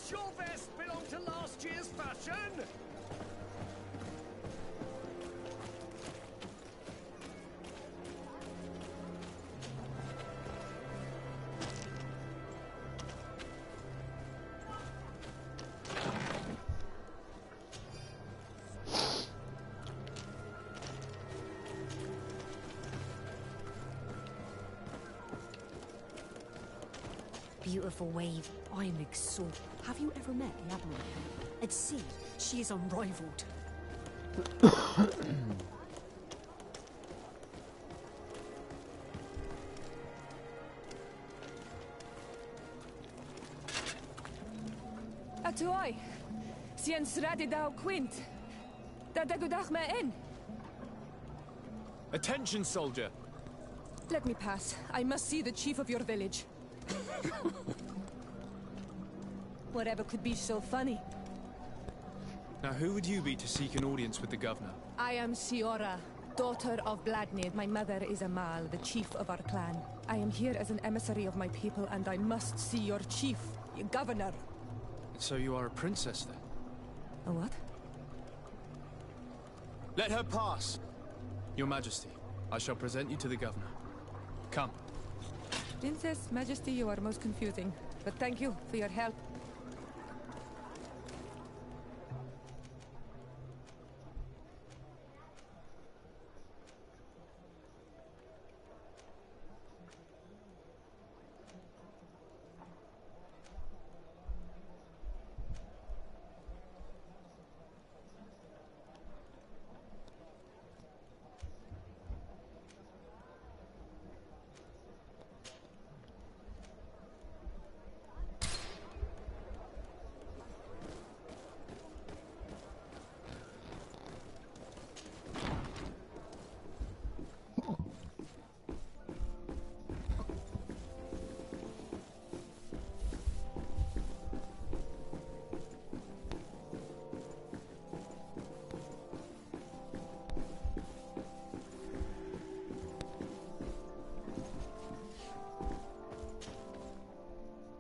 Does your vest belong to last year's fashion? Beautiful wave. I am exhausted. Have you ever met the Admiral? At sea, she is unrivaled. Atuai, Siens Radidau Quint. Dadagudach me in. Attention, soldier! Let me pass. I must see the chief of your village. Whatever could be so funny. Now, who would you be to seek an audience with the governor? I am Siora, daughter of Bladnid. My mother is Amal, the chief of our clan. I am here as an emissary of my people, and I must see your chief, your governor. So you are a princess, then? A what? Let her pass! Your Majesty, I shall present you to the governor. Come. Princess, Majesty, you are most confusing. But thank you for your help.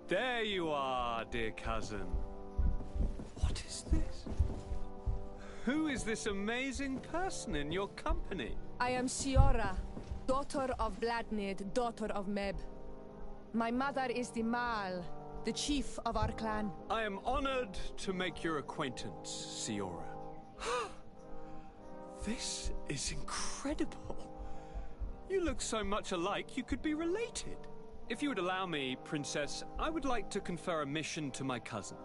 There you are, dear cousin. What is this? Who is this amazing person in your company? I am Siora, daughter of Bladnid, daughter of Meb. My mother is the Mal, the chief of our clan. I am honored to make your acquaintance, Siora. This is incredible. You look so much alike you could be related. If you would allow me, Princess, I would like to confer a mission to my cousin.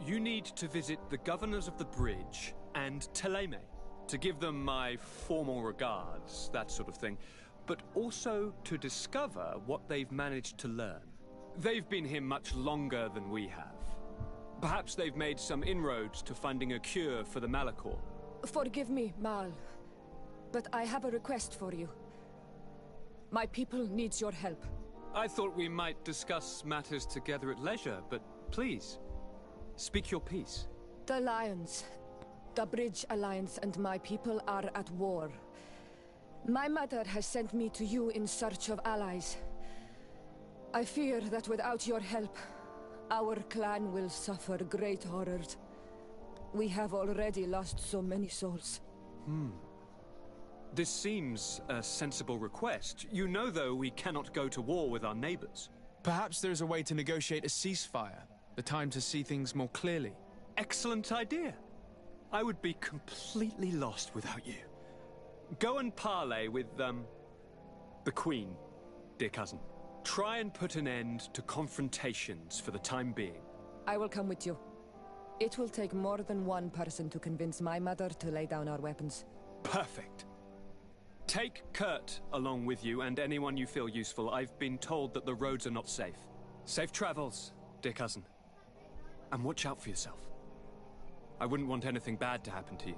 You need to visit the governors of the bridge and Teleme to give them my formal regards, that sort of thing, but also to discover what they've managed to learn. They've been here much longer than we have. Perhaps they've made some inroads to finding a cure for the Malachor. Forgive me, Mal, but I have a request for you. My people needs your help. I thought we might discuss matters together at leisure, but please, speak your piece. The Lions, the Bridge Alliance and my people are at war. My mother has sent me to you in search of allies. I fear that without your help, our clan will suffer great horrors. We have already lost so many souls. This seems a sensible request. You know, though, we cannot go to war with our neighbors. Perhaps there's a way to negotiate a ceasefire. The time to see things more clearly. Excellent idea. I would be completely lost without you. Go and parley with, the Queen, dear cousin. Try and put an end to confrontations for the time being. I will come with you. It will take more than one person to convince my mother to lay down our weapons. Perfect. Take Kurt along with you and anyone you feel useful. I've been told that the roads are not safe. Safe travels, dear cousin. And watch out for yourself. I wouldn't want anything bad to happen to you.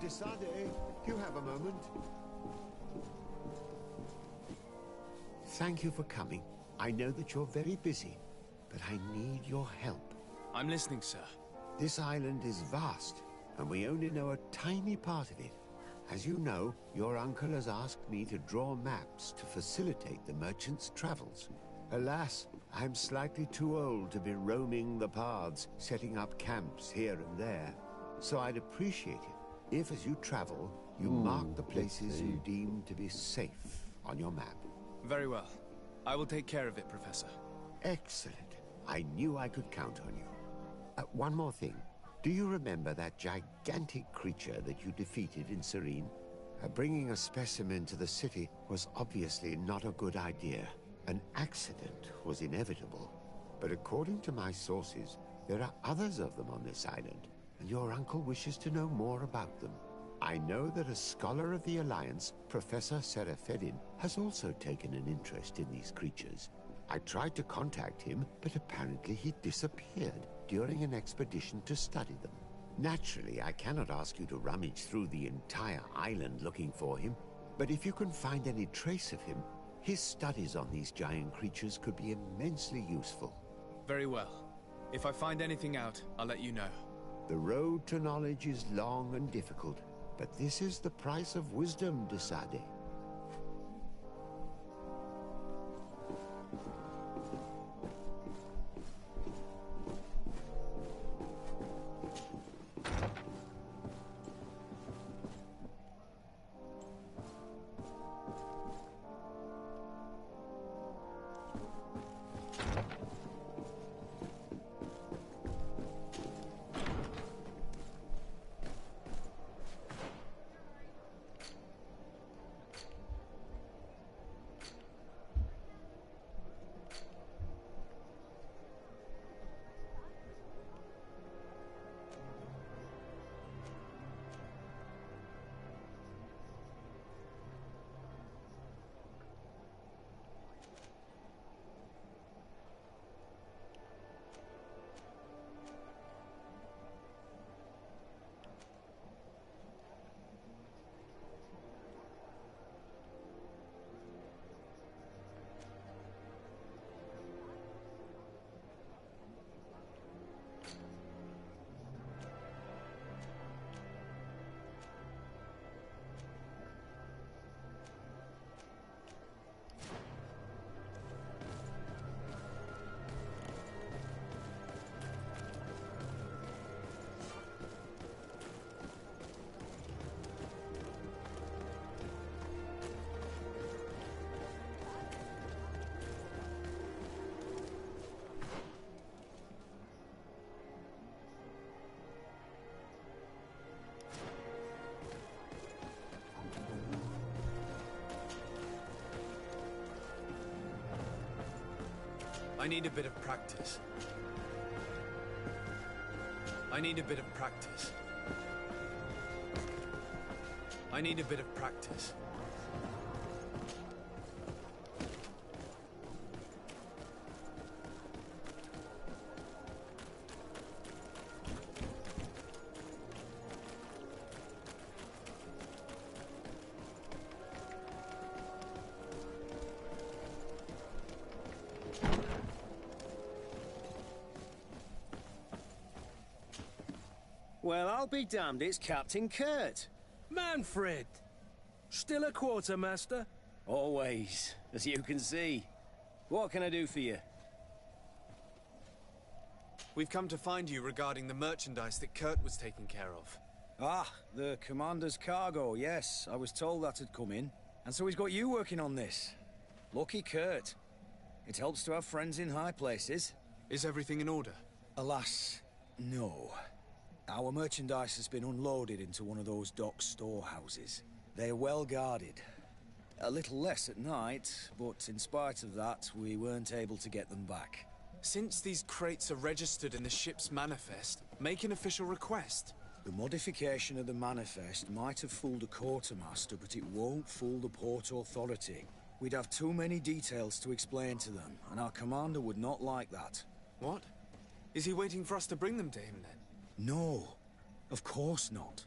Desade, do you have a moment? Thank you for coming. I know that you're very busy, but I need your help. I'm listening, sir. This island is vast, and we only know a tiny part of it. As you know, your uncle has asked me to draw maps to facilitate the merchant's travels. Alas, I'm slightly too old to be roaming the paths, setting up camps here and there. So I'd appreciate it if, as you travel, you mark the places you deem to be safe on your map. Very well. I will take care of it, Professor. Excellent. I knew I could count on you. One more thing. Do you remember that gigantic creature that you defeated in Serene? Bringing a specimen to the city was obviously not a good idea. An accident was inevitable. But according to my sources, there are others of them on this island, and your uncle wishes to know more about them. I know that a scholar of the Alliance, Professor Serafedin, has also taken an interest in these creatures. I tried to contact him, but apparently he disappeared during an expedition to study them. Naturally, I cannot ask you to rummage through the entire island looking for him, but if you can find any trace of him, his studies on these giant creatures could be immensely useful. Very well. If I find anything out, I'll let you know. The road to knowledge is long and difficult, but this is the price of wisdom, Desade. I need a bit of practice. I need a bit of practice. I need a bit of practice. Well, I'll be damned, it's Captain Kurt. Manfred! Still a quartermaster? Always, as you can see. What can I do for you? We've come to find you regarding the merchandise that Kurt was taking care of. Ah, the commander's cargo, yes. I was told that had come in. And so he's got you working on this. Lucky Kurt. It helps to have friends in high places. Is everything in order? Alas, no. Our merchandise has been unloaded into one of those dock storehouses. They are well guarded. A little less at night, but in spite of that, we weren't able to get them back. Since these crates are registered in the ship's manifest, make an official request. The modification of the manifest might have fooled a quartermaster, but it won't fool the Port Authority. We'd have too many details to explain to them, and our commander would not like that. What? Is he waiting for us to bring them to him then? No, of course not.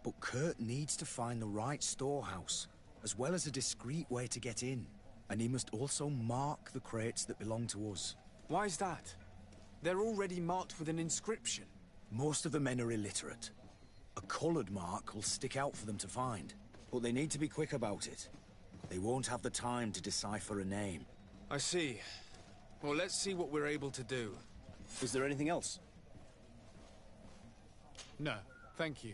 But Kurt needs to find the right storehouse, as well as a discreet way to get in. And he must also mark the crates that belong to us. Why is that? They're already marked with an inscription. Most of the men are illiterate. A coloured mark will stick out for them to find. But they need to be quick about it. They won't have the time to decipher a name. I see. Well, let's see what we're able to do. Is there anything else? No, thank you.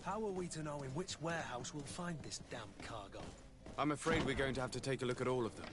How are we to know in which warehouse we'll find this damn cargo? I'm afraid we're going to have to take a look at all of them.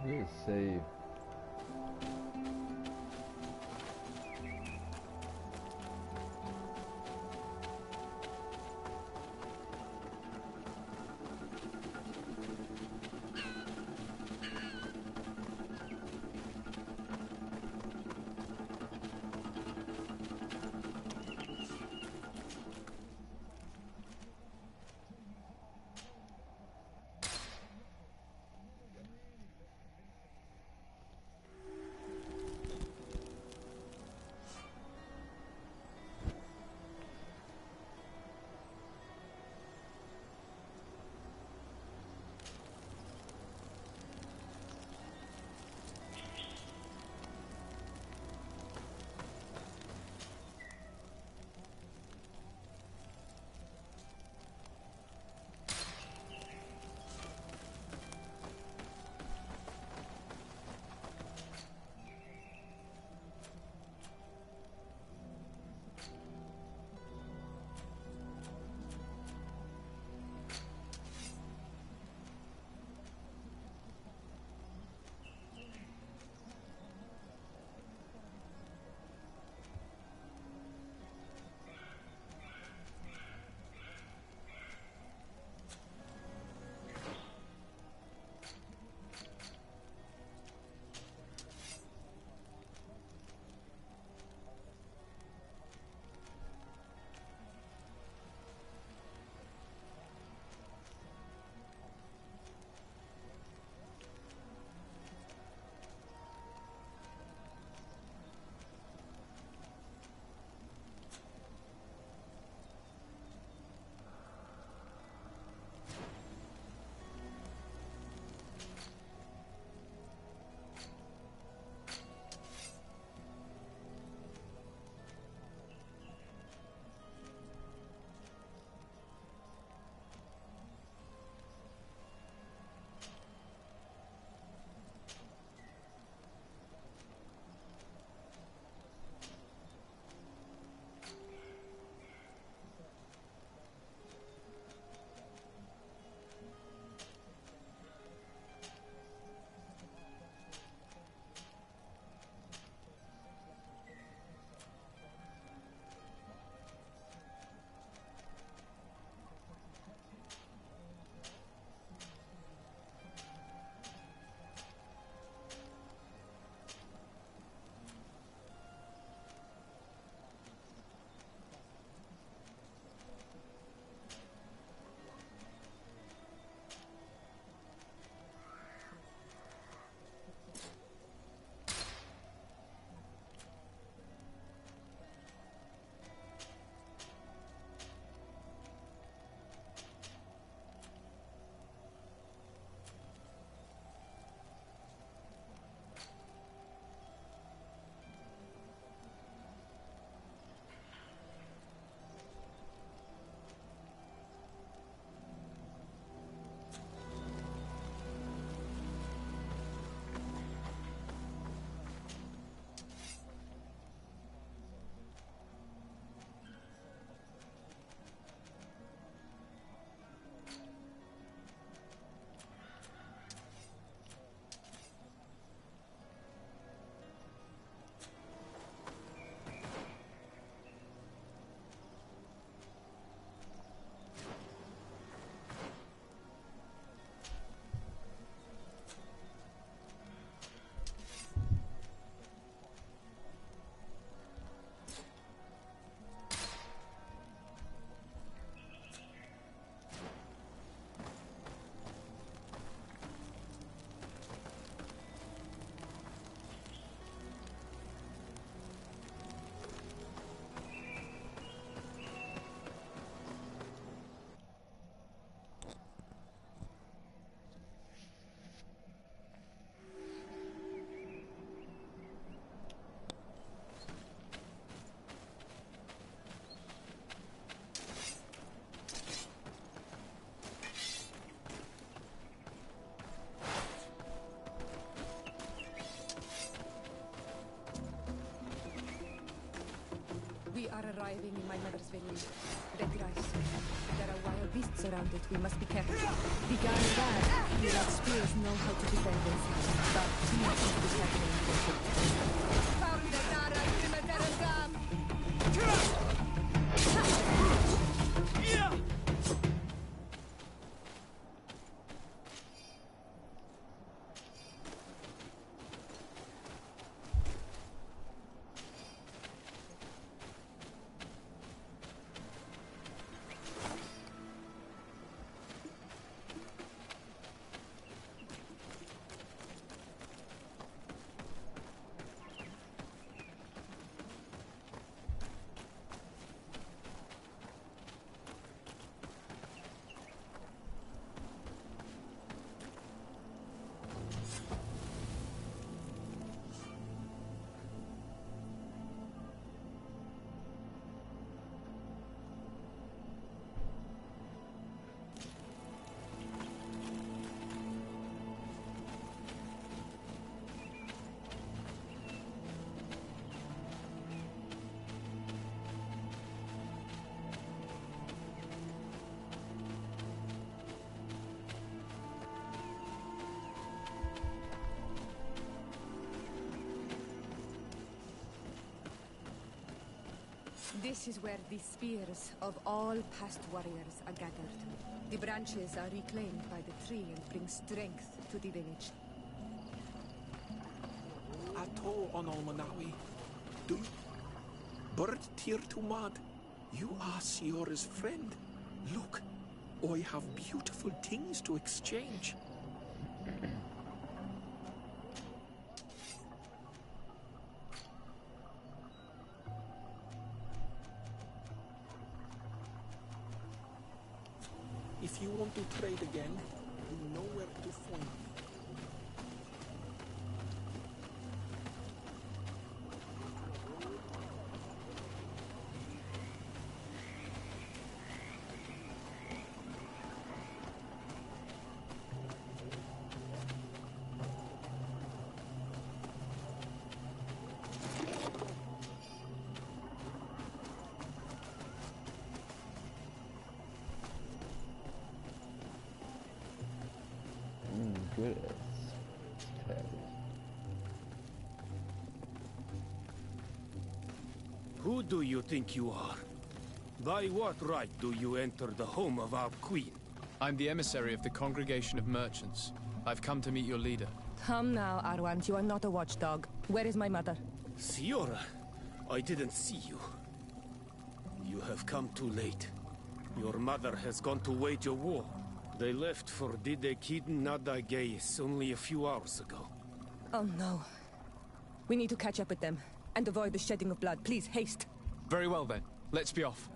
Need to save. thriving in my mother's village. Red rice. There are wild beasts around it. We must be careful. The guys there, without spears, know how to defend themselves. But we must be careful. Found the Dara Primateragam! This is where the spears of all past warriors are gathered. The branches are reclaimed by the tree and bring strength to the village. Ato onolmanawi. Do bird tear to mud. You are Siora's friend. Look, I have beautiful things to exchange. If you want to trade again, you know where to find me. Who do you think you are? By what right do you enter the home of our queen? I'm the emissary of the Congregation of Merchants. I've come to meet your leader. Come now, Arwant. You are not a watchdog. Where is my mother? Siora, I didn't see you. You have come too late. Your mother has gone to wage a war. They left for Didekidin Nadageis only a few hours ago. Oh no. We need to catch up with them. And avoid the shedding of blood. Please, haste. Very well then. Let's be off.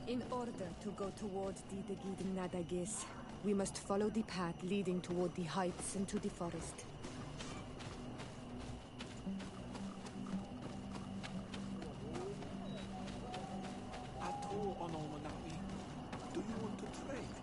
In order to go towards Didegid Nadagis, we must follow the path leading toward the heights into the forest. Do you want to trade?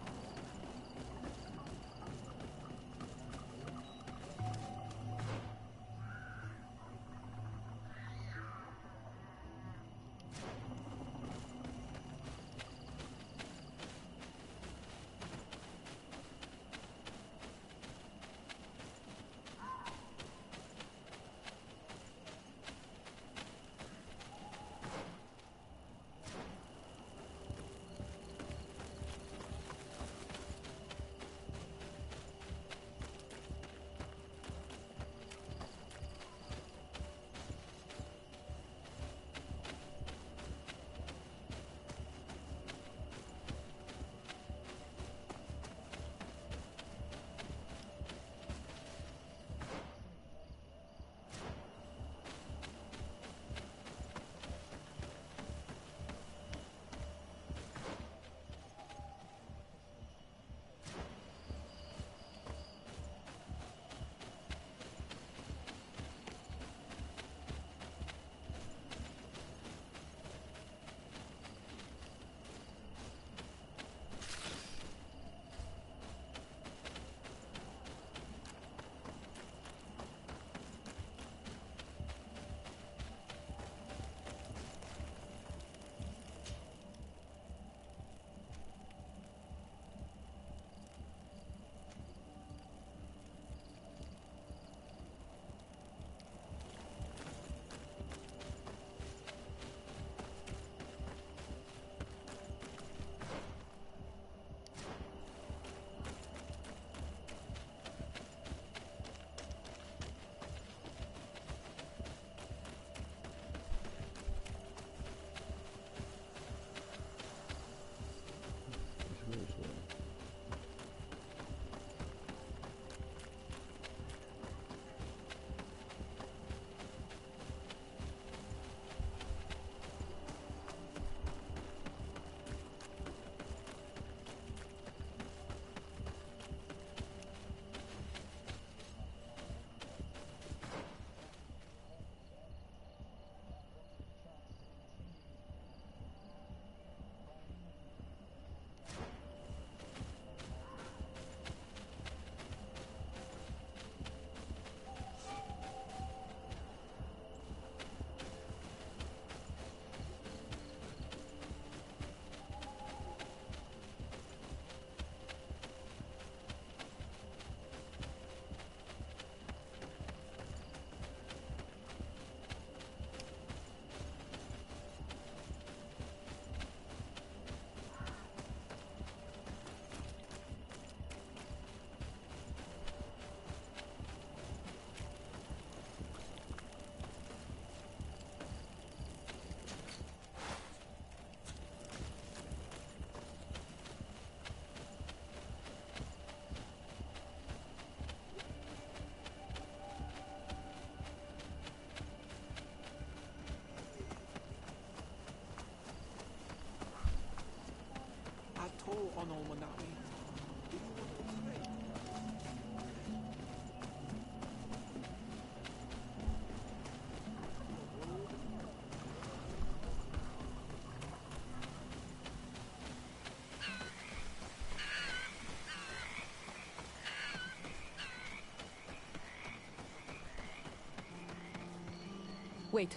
Wait.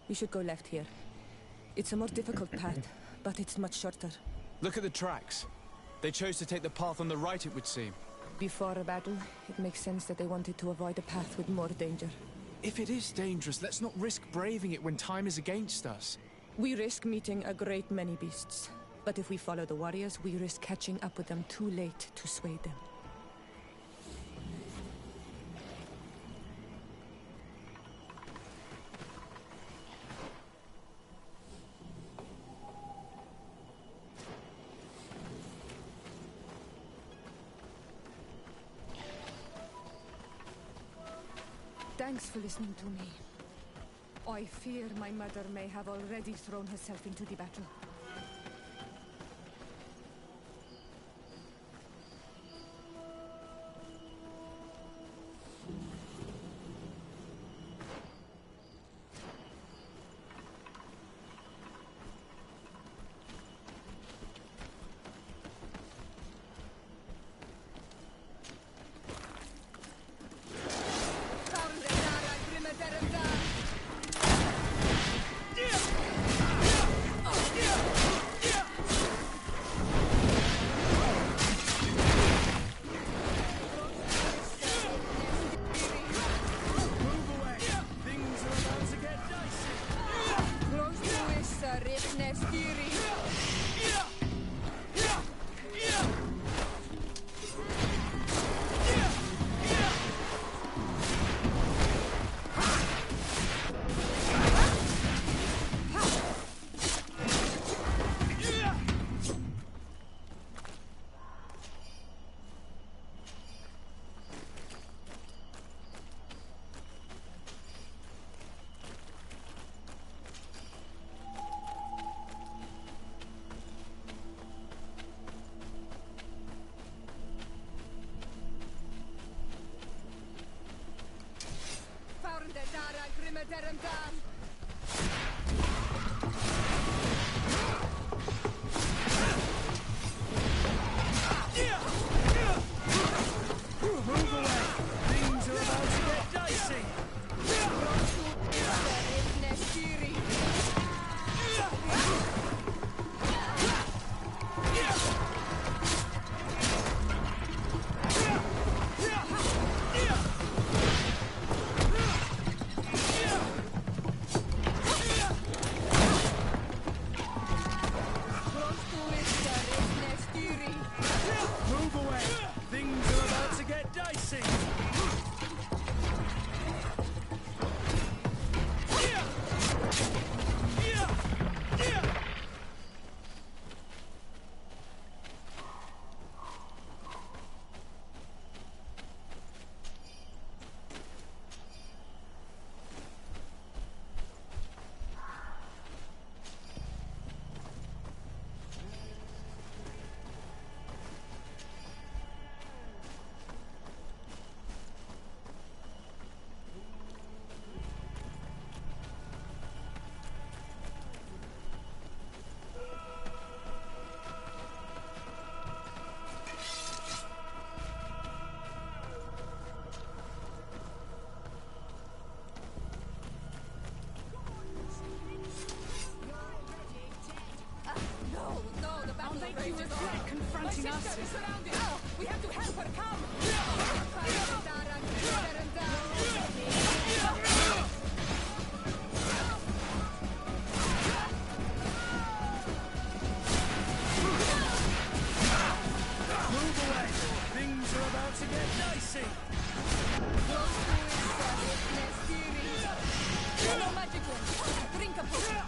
We should go left here. It's a more difficult path, but it's much shorter. Look at the tracks. They chose to take the path on the right, it would seem. Before a battle, it makes sense that they wanted to avoid a path with more danger. If it is dangerous, let's not risk braving it when time is against us. We risk meeting a great many beasts. But if we follow the warriors, we risk catching up with them too late to sway them. Thanks for listening to me. I fear my mother may have already thrown herself into the battle. Confronting us. We have to help her come! Move away! Things are about to get dicey! Magic one! Drink a potion!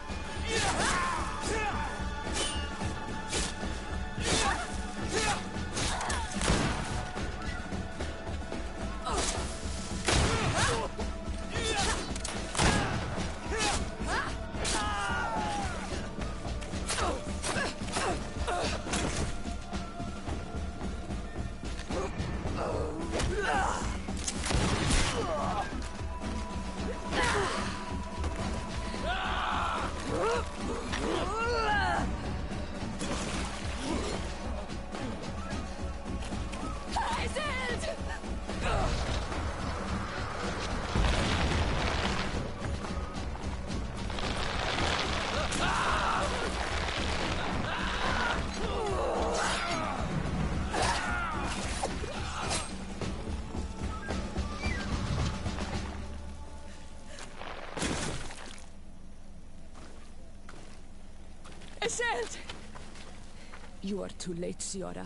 You are too late, Siora.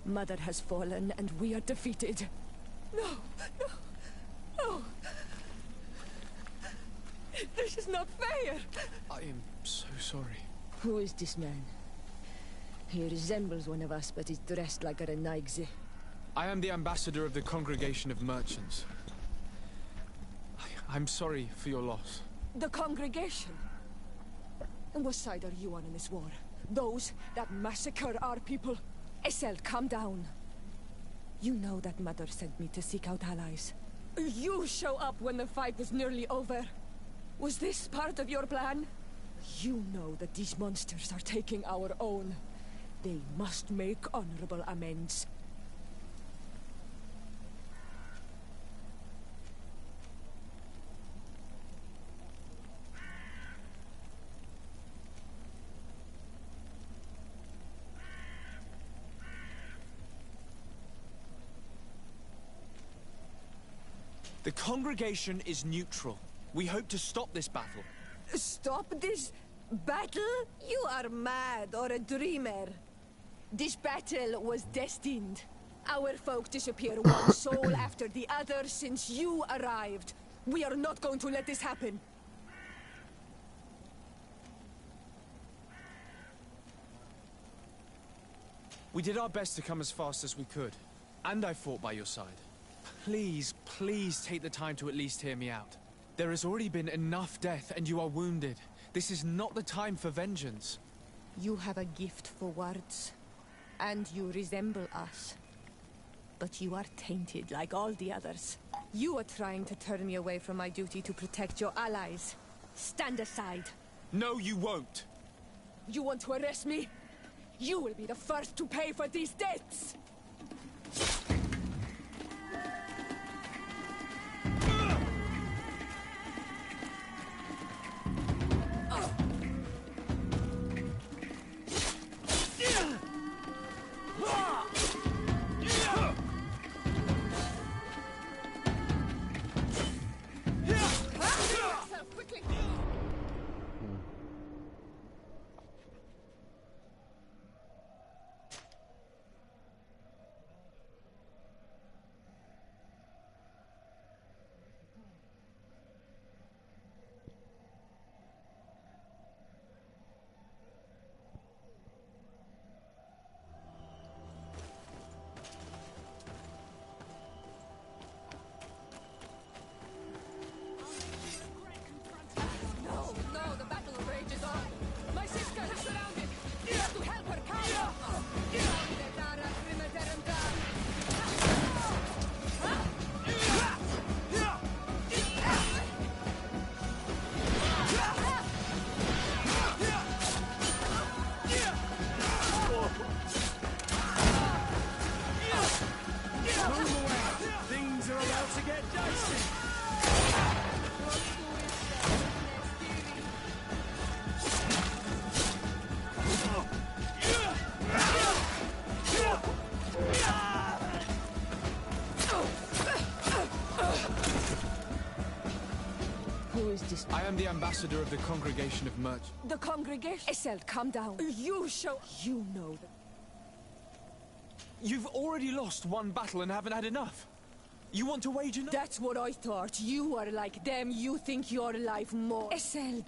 Mother has fallen, and we are defeated. No, no, no. This is not fair. I am so sorry. Who is this man? He resembles one of us, but is dressed like a Renaigze. I am the ambassador of the Congregation of Merchants. I'm sorry for your loss. The Congregation? And what side are you on in this war? Those that massacre our people? Essel, calm down. You know that Mother sent me to seek out allies. You show up when the fight was nearly over. Was this part of your plan? You know that these monsters are taking our own. They must make honorable amends. The Congregation is neutral. We hope to stop this battle. Stop this battle? You are mad or a dreamer. This battle was destined. Our folk disappear one soul after the other since you arrived. We are not going to let this happen. We did our best to come as fast as we could. And I fought by your side. Please, please take the time to at least hear me out. There has already been enough death and you are wounded. This is not the time for vengeance. You have a gift for words. And you resemble us. But you are tainted like all the others. You are trying to turn me away from my duty to protect your allies. Stand aside. No, you won't. You want to arrest me? You will be the first to pay for these debts! I am the ambassador of the Congregation of Merchants. The Congregation? Essel, calm down. You know that... You've already lost one battle and haven't had enough. You want to wage another? That's what I thought. You are like them. You think you're alive more. Essel.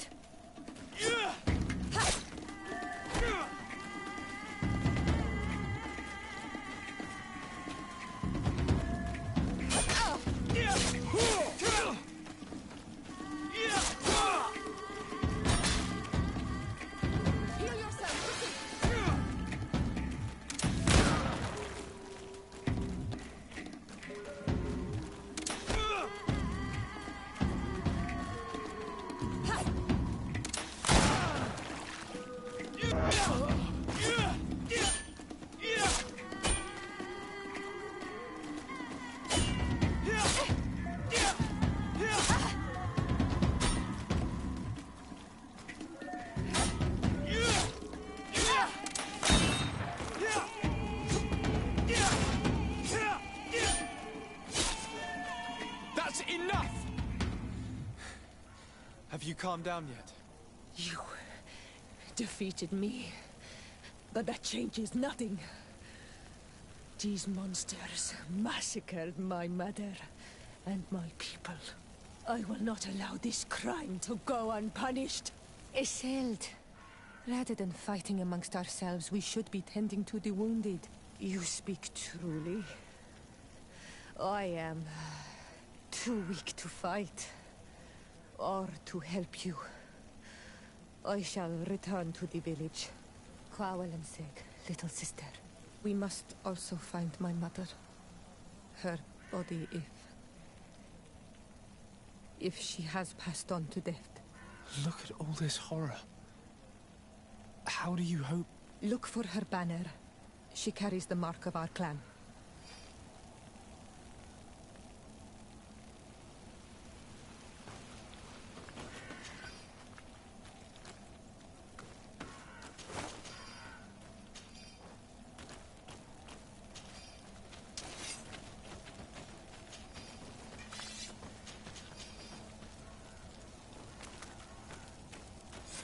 Have you calmed down yet? You defeated me. But that changes nothing. These monsters massacred my mother and my people. I will not allow this crime to go unpunished. Isolde, rather than fighting amongst ourselves, we should be tending to the wounded. You speak truly. I am too weak to fight, or to help you. I shall return to the village. Kwawalanseg, little sister. We must also find my mother. Her body, if she has passed on to death. Look at all this horror. How do you hope? Look for her banner. She carries the mark of our clan.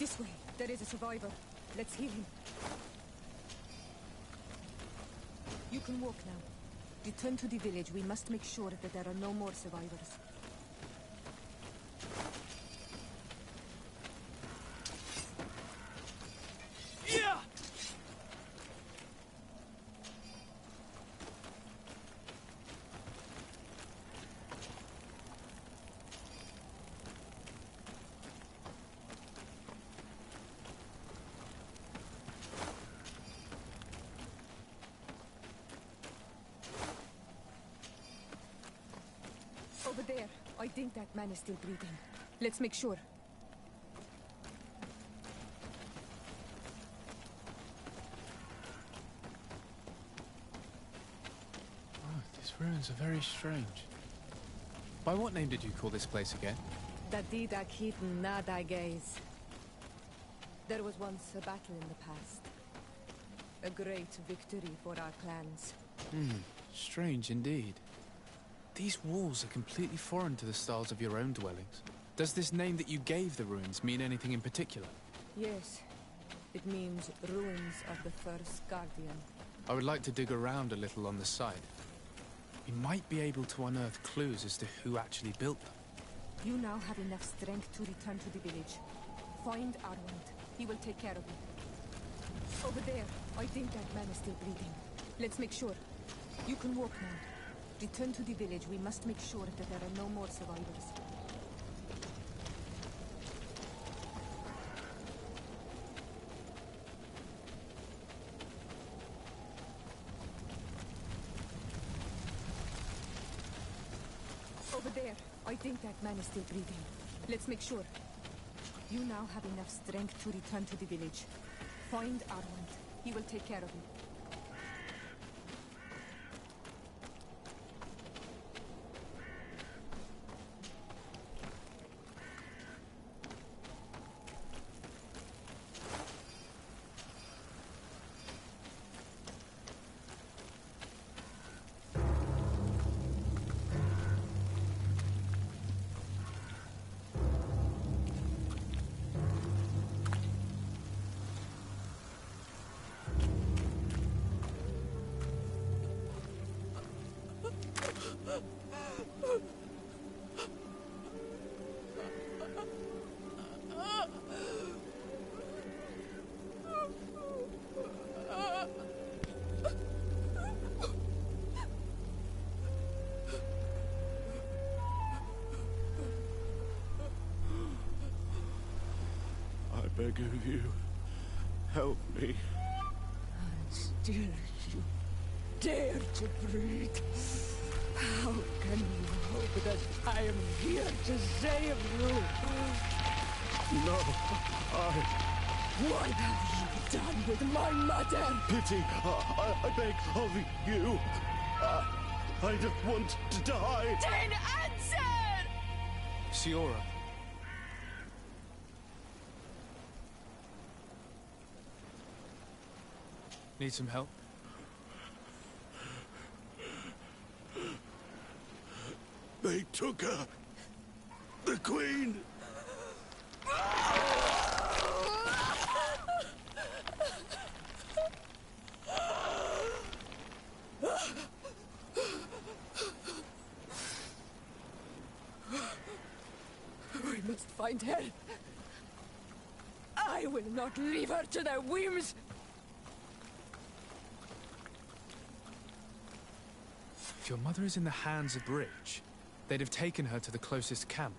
This way. There is a survivor. Let's heal him. You can walk now. Return to the village. We must make sure that there are no more survivors. Yeah! Over there. I think that man is still breathing. Let's make sure. Oh, these ruins are very strange. By what name did you call this place again? Dadida Keaton Nadagaze. There was once a battle in the past. A great victory for our clans. Strange indeed. These walls are completely foreign to the styles of your own dwellings. Does this name that you gave the ruins mean anything in particular? Yes. It means ruins of the first guardian. I would like to dig around a little on the side. We might be able to unearth clues as to who actually built them. You now have enough strength to return to the village. Find Arwand. He will take care of you. Over there. I think that man is still breathing. Let's make sure. You can walk now. Return to the village. We must make sure that there are no more survivors. Over there. I think that man is still breathing. Let's make sure. You now have enough strength to return to the village. Find Arwand. He will take care of you. I beg of you, help me. Still you dare to breathe. How can you hope that I am here to save you? No, What have you done with my mother? Pity, I beg of you. I don't want to die. Then answer! Siora. Need some help? They took her. The Queen. find her. I will not leave her to their whims. If your mother is in the hands of Bridge, they'd have taken her to the closest camp.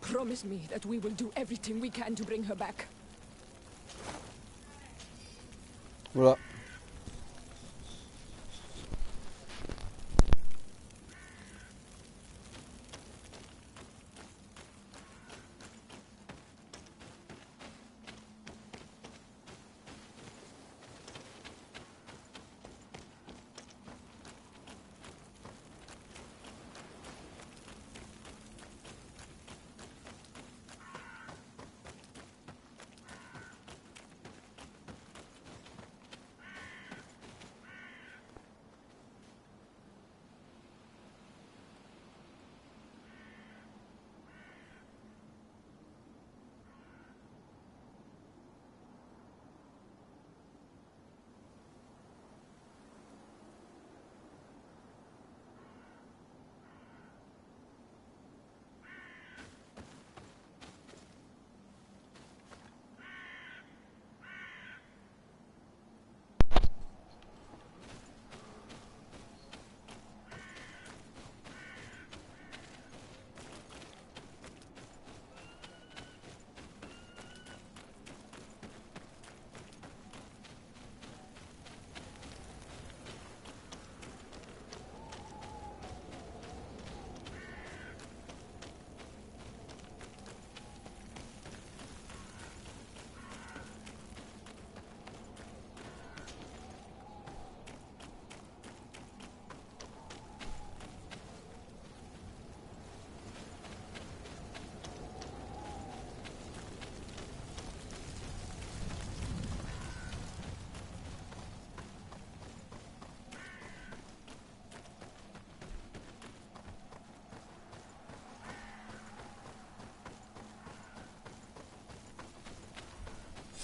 Promise me that we will do everything we can to bring her back. Voilà.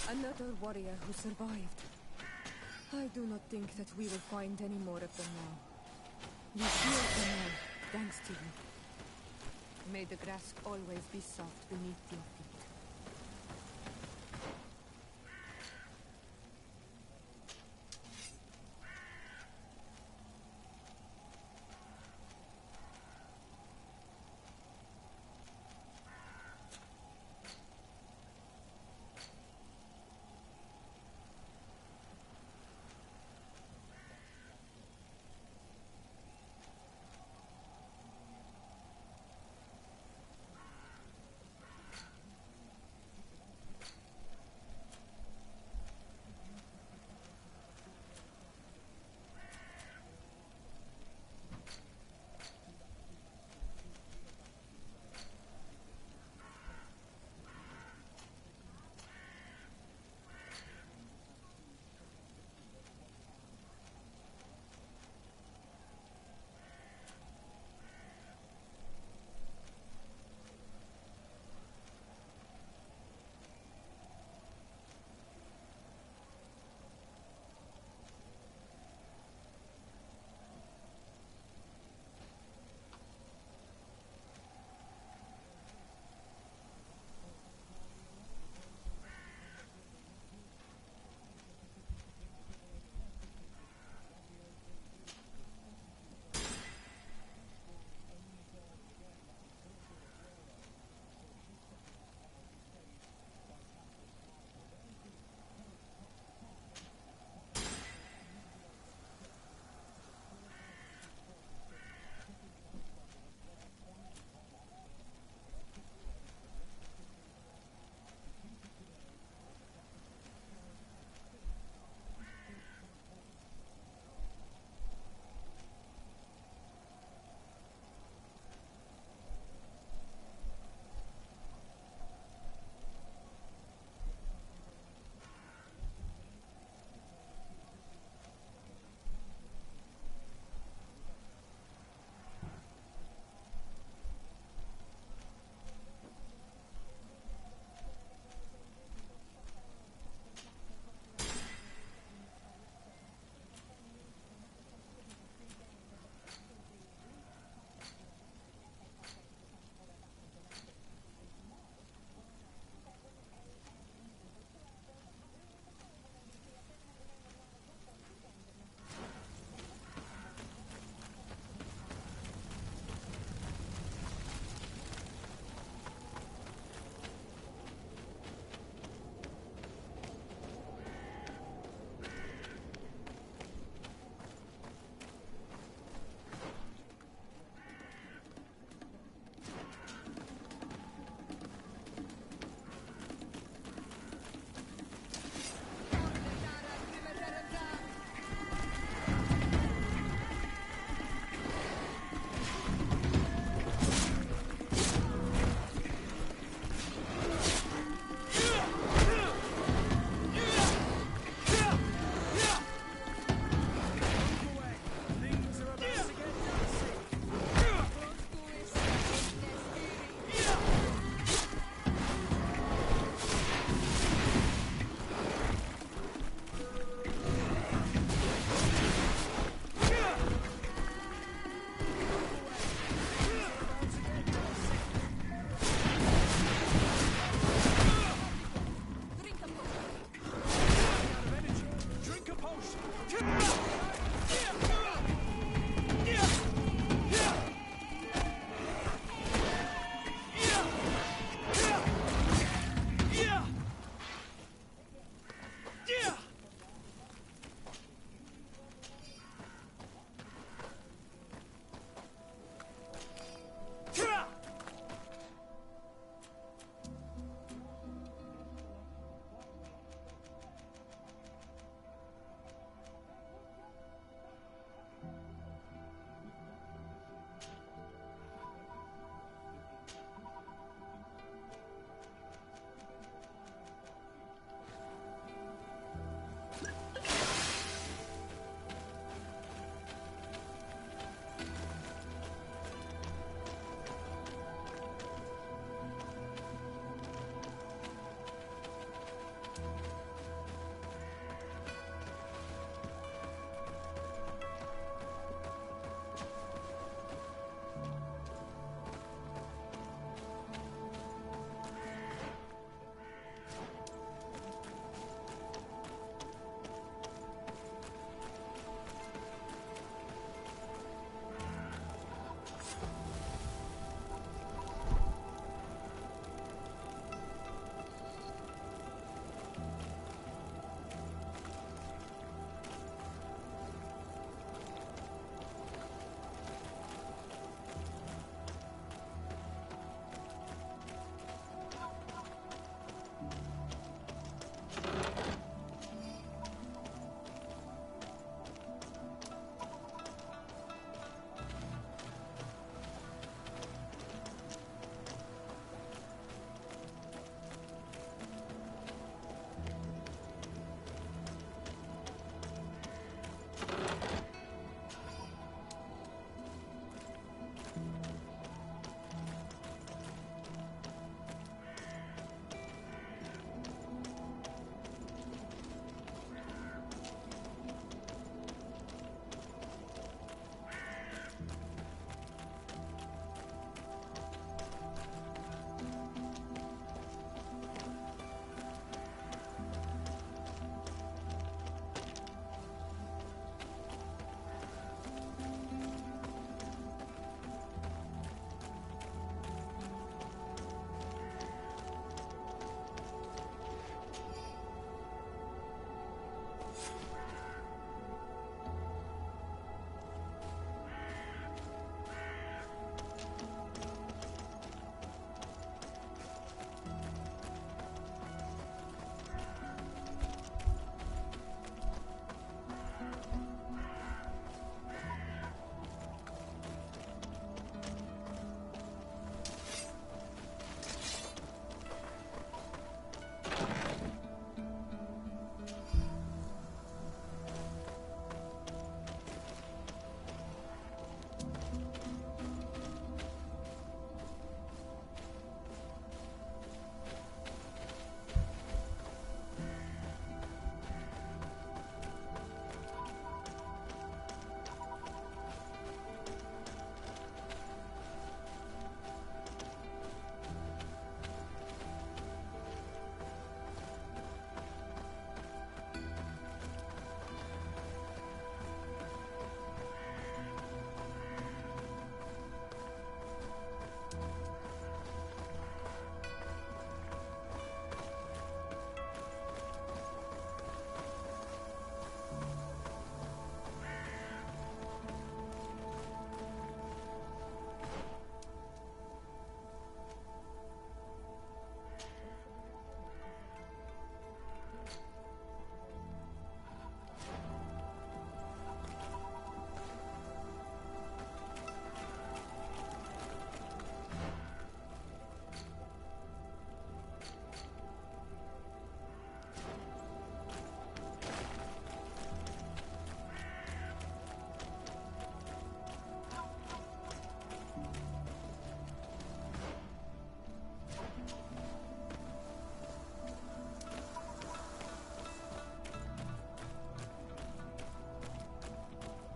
Another warrior who survived. I do not think that we will find any more of them now. We heal them all, thanks to you. May the grass always be soft beneath your feet.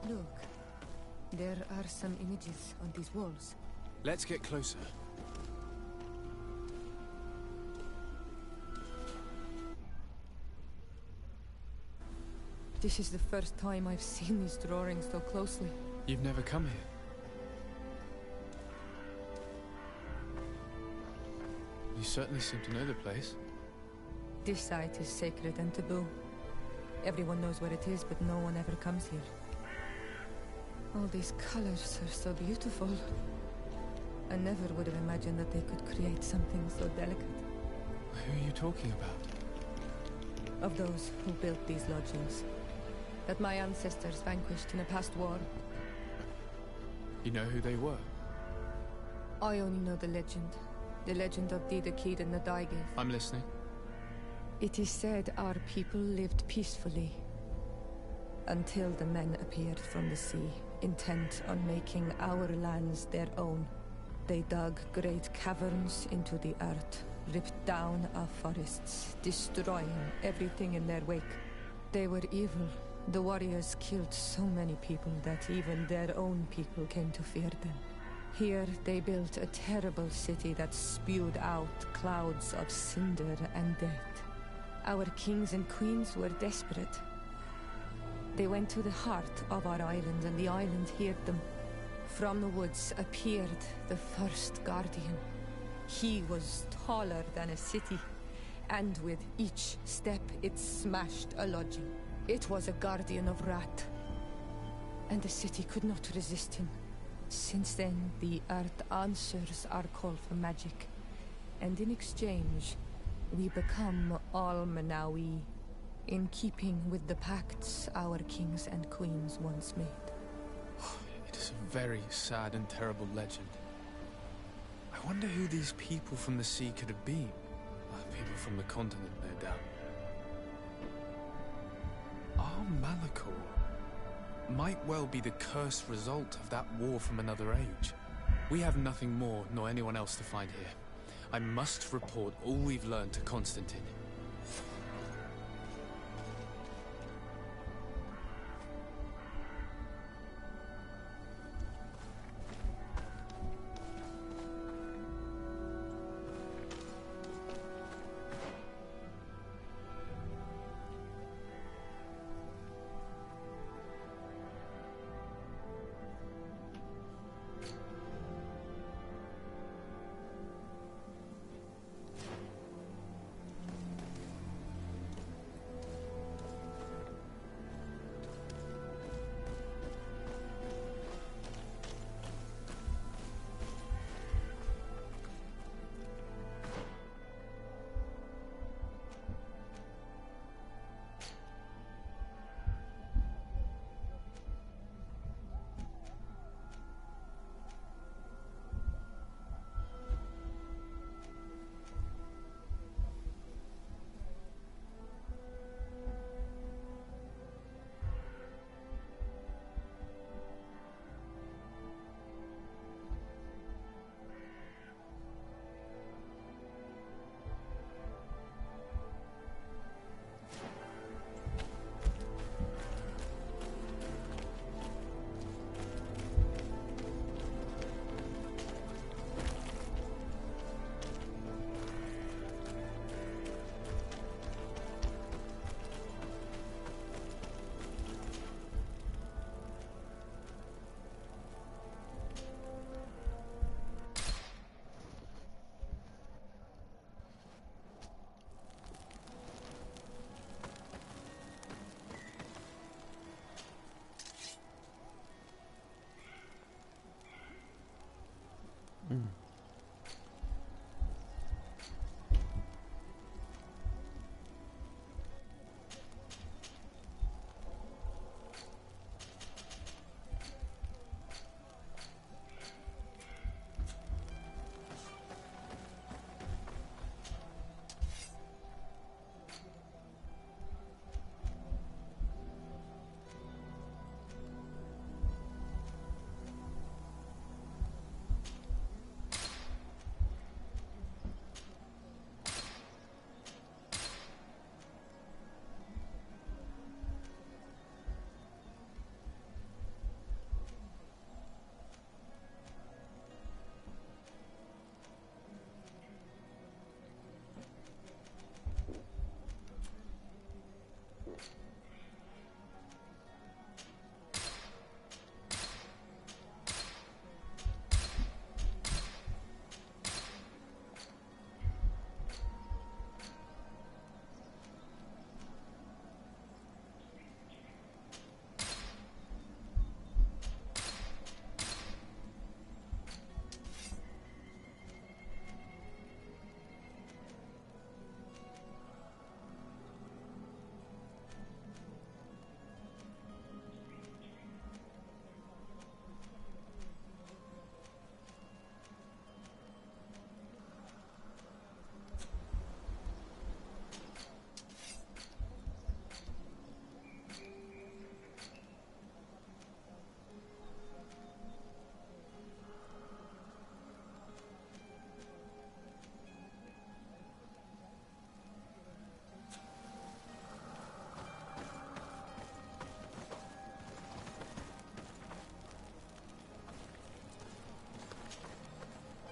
Look, there are some images on these walls. Let's get closer. This is the first time I've seen these drawings so closely. You've never come here? You certainly seem to know the place. This site is sacred and taboo. Everyone knows where it is, but no one ever comes here. All these colors are so beautiful. I never would have imagined that they could create something so delicate. Who are you talking about? Of those who built these lodgings. That my ancestors vanquished in a past war. You know who they were? I only know the legend. The legend of Didakid and the Daigith. I'm listening. It is said our people lived peacefully. Until the men appeared from the sea, intent on making our lands their own. They dug great caverns into the earth, ripped down our forests, destroying everything in their wake. They were evil. The warriors killed so many people that even their own people came to fear them. Here they built a terrible city that spewed out clouds of cinder and death. Our kings and queens were desperate. They went to the heart of our island, and the island heard them. From the woods appeared the first guardian. He was taller than a city, and with each step it smashed a lodging. It was a guardian of Rat, and the city could not resist him. Since then, the earth answers our call for magic, and in exchange, we become all Manawi, in keeping with the pacts our kings and queens once made. It is a very sad and terrible legend. I wonder who these people from the sea could have been. People from the continent, no doubt. Our Malachor might well be the cursed result of that war from another age. We have nothing more nor anyone else to find here. I must report all we've learned to Constantin.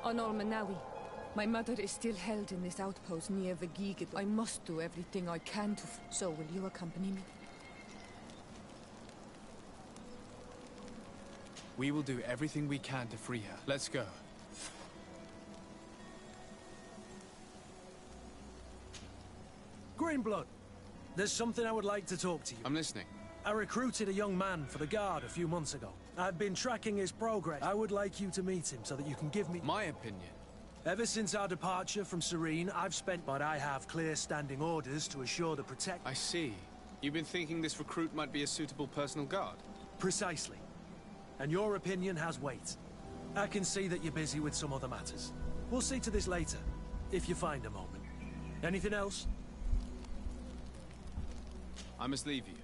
On Almanawi. My mother is still held in this outpost near the Gigit. I must do everything I can to... So will you accompany me? We will do everything we can to free her. Let's go. Greenblood, there's something I would like to talk to you. I'm listening. I recruited a young man for the Guard a few months ago. I've been tracking his progress. I would like you to meet him so that you can give me... My opinion. Ever since our departure from Serene, I've spent... But I have clear standing orders to assure the protect... I see. You've been thinking this recruit might be a suitable personal guard? Precisely. And your opinion has weight. I can see that you're busy with some other matters. We'll see to this later, if you find a moment. Anything else? I must leave you.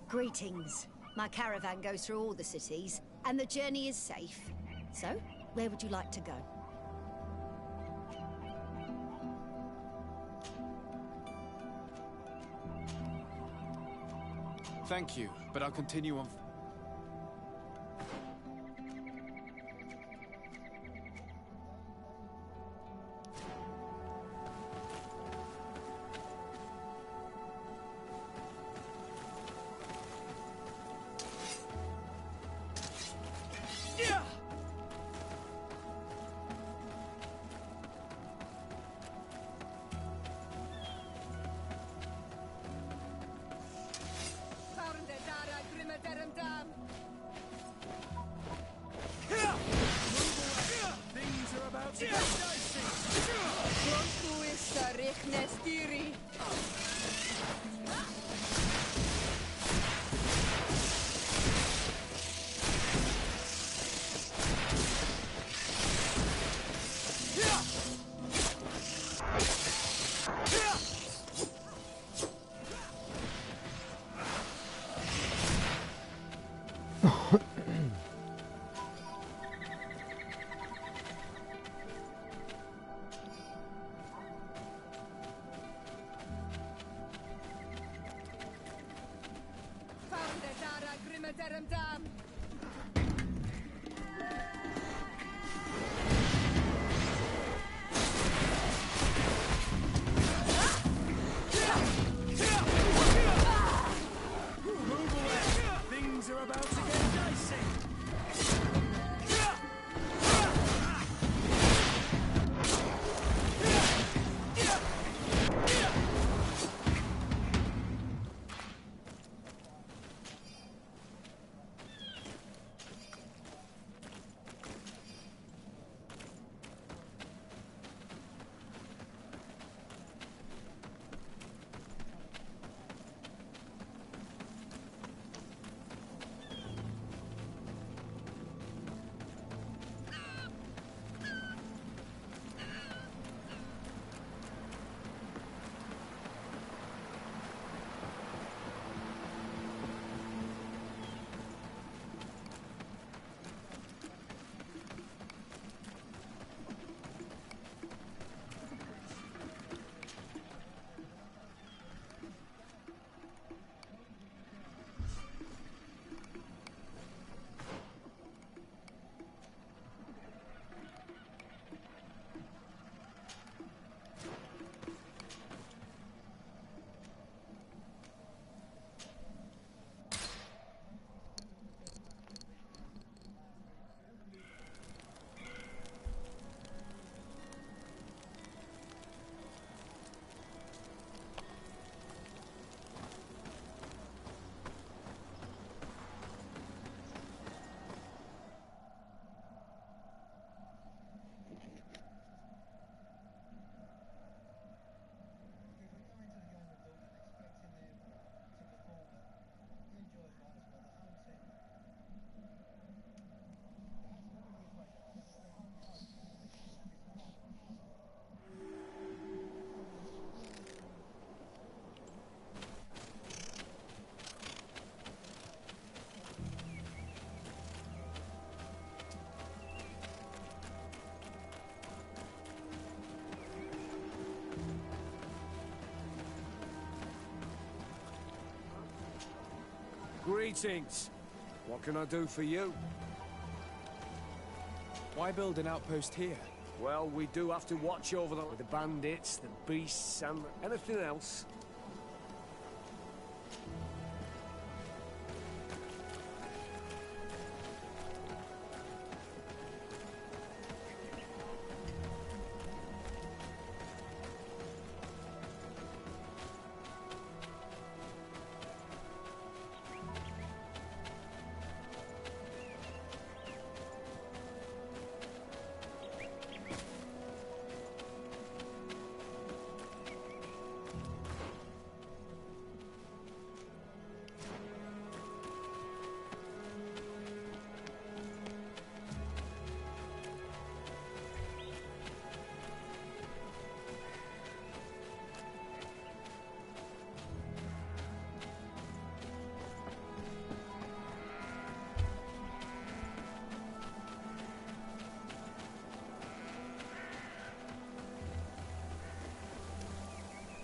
Greetings. My caravan goes through all the cities, and the journey is safe. So, where would you like to go? Thank you, but I'll continue on... Greetings. What can I do for you? Why build an outpost here? Well, we do have to watch over the bandits, the beasts, and anything else.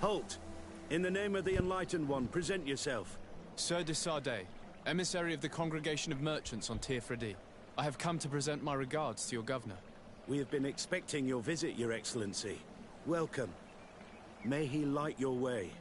Halt! In the name of the Enlightened One, present yourself. Sir de Sardet, emissary of the Congregation of Merchants on Tirfredi. I have come to present my regards to your governor. We have been expecting your visit, Your Excellency. Welcome. May he light your way.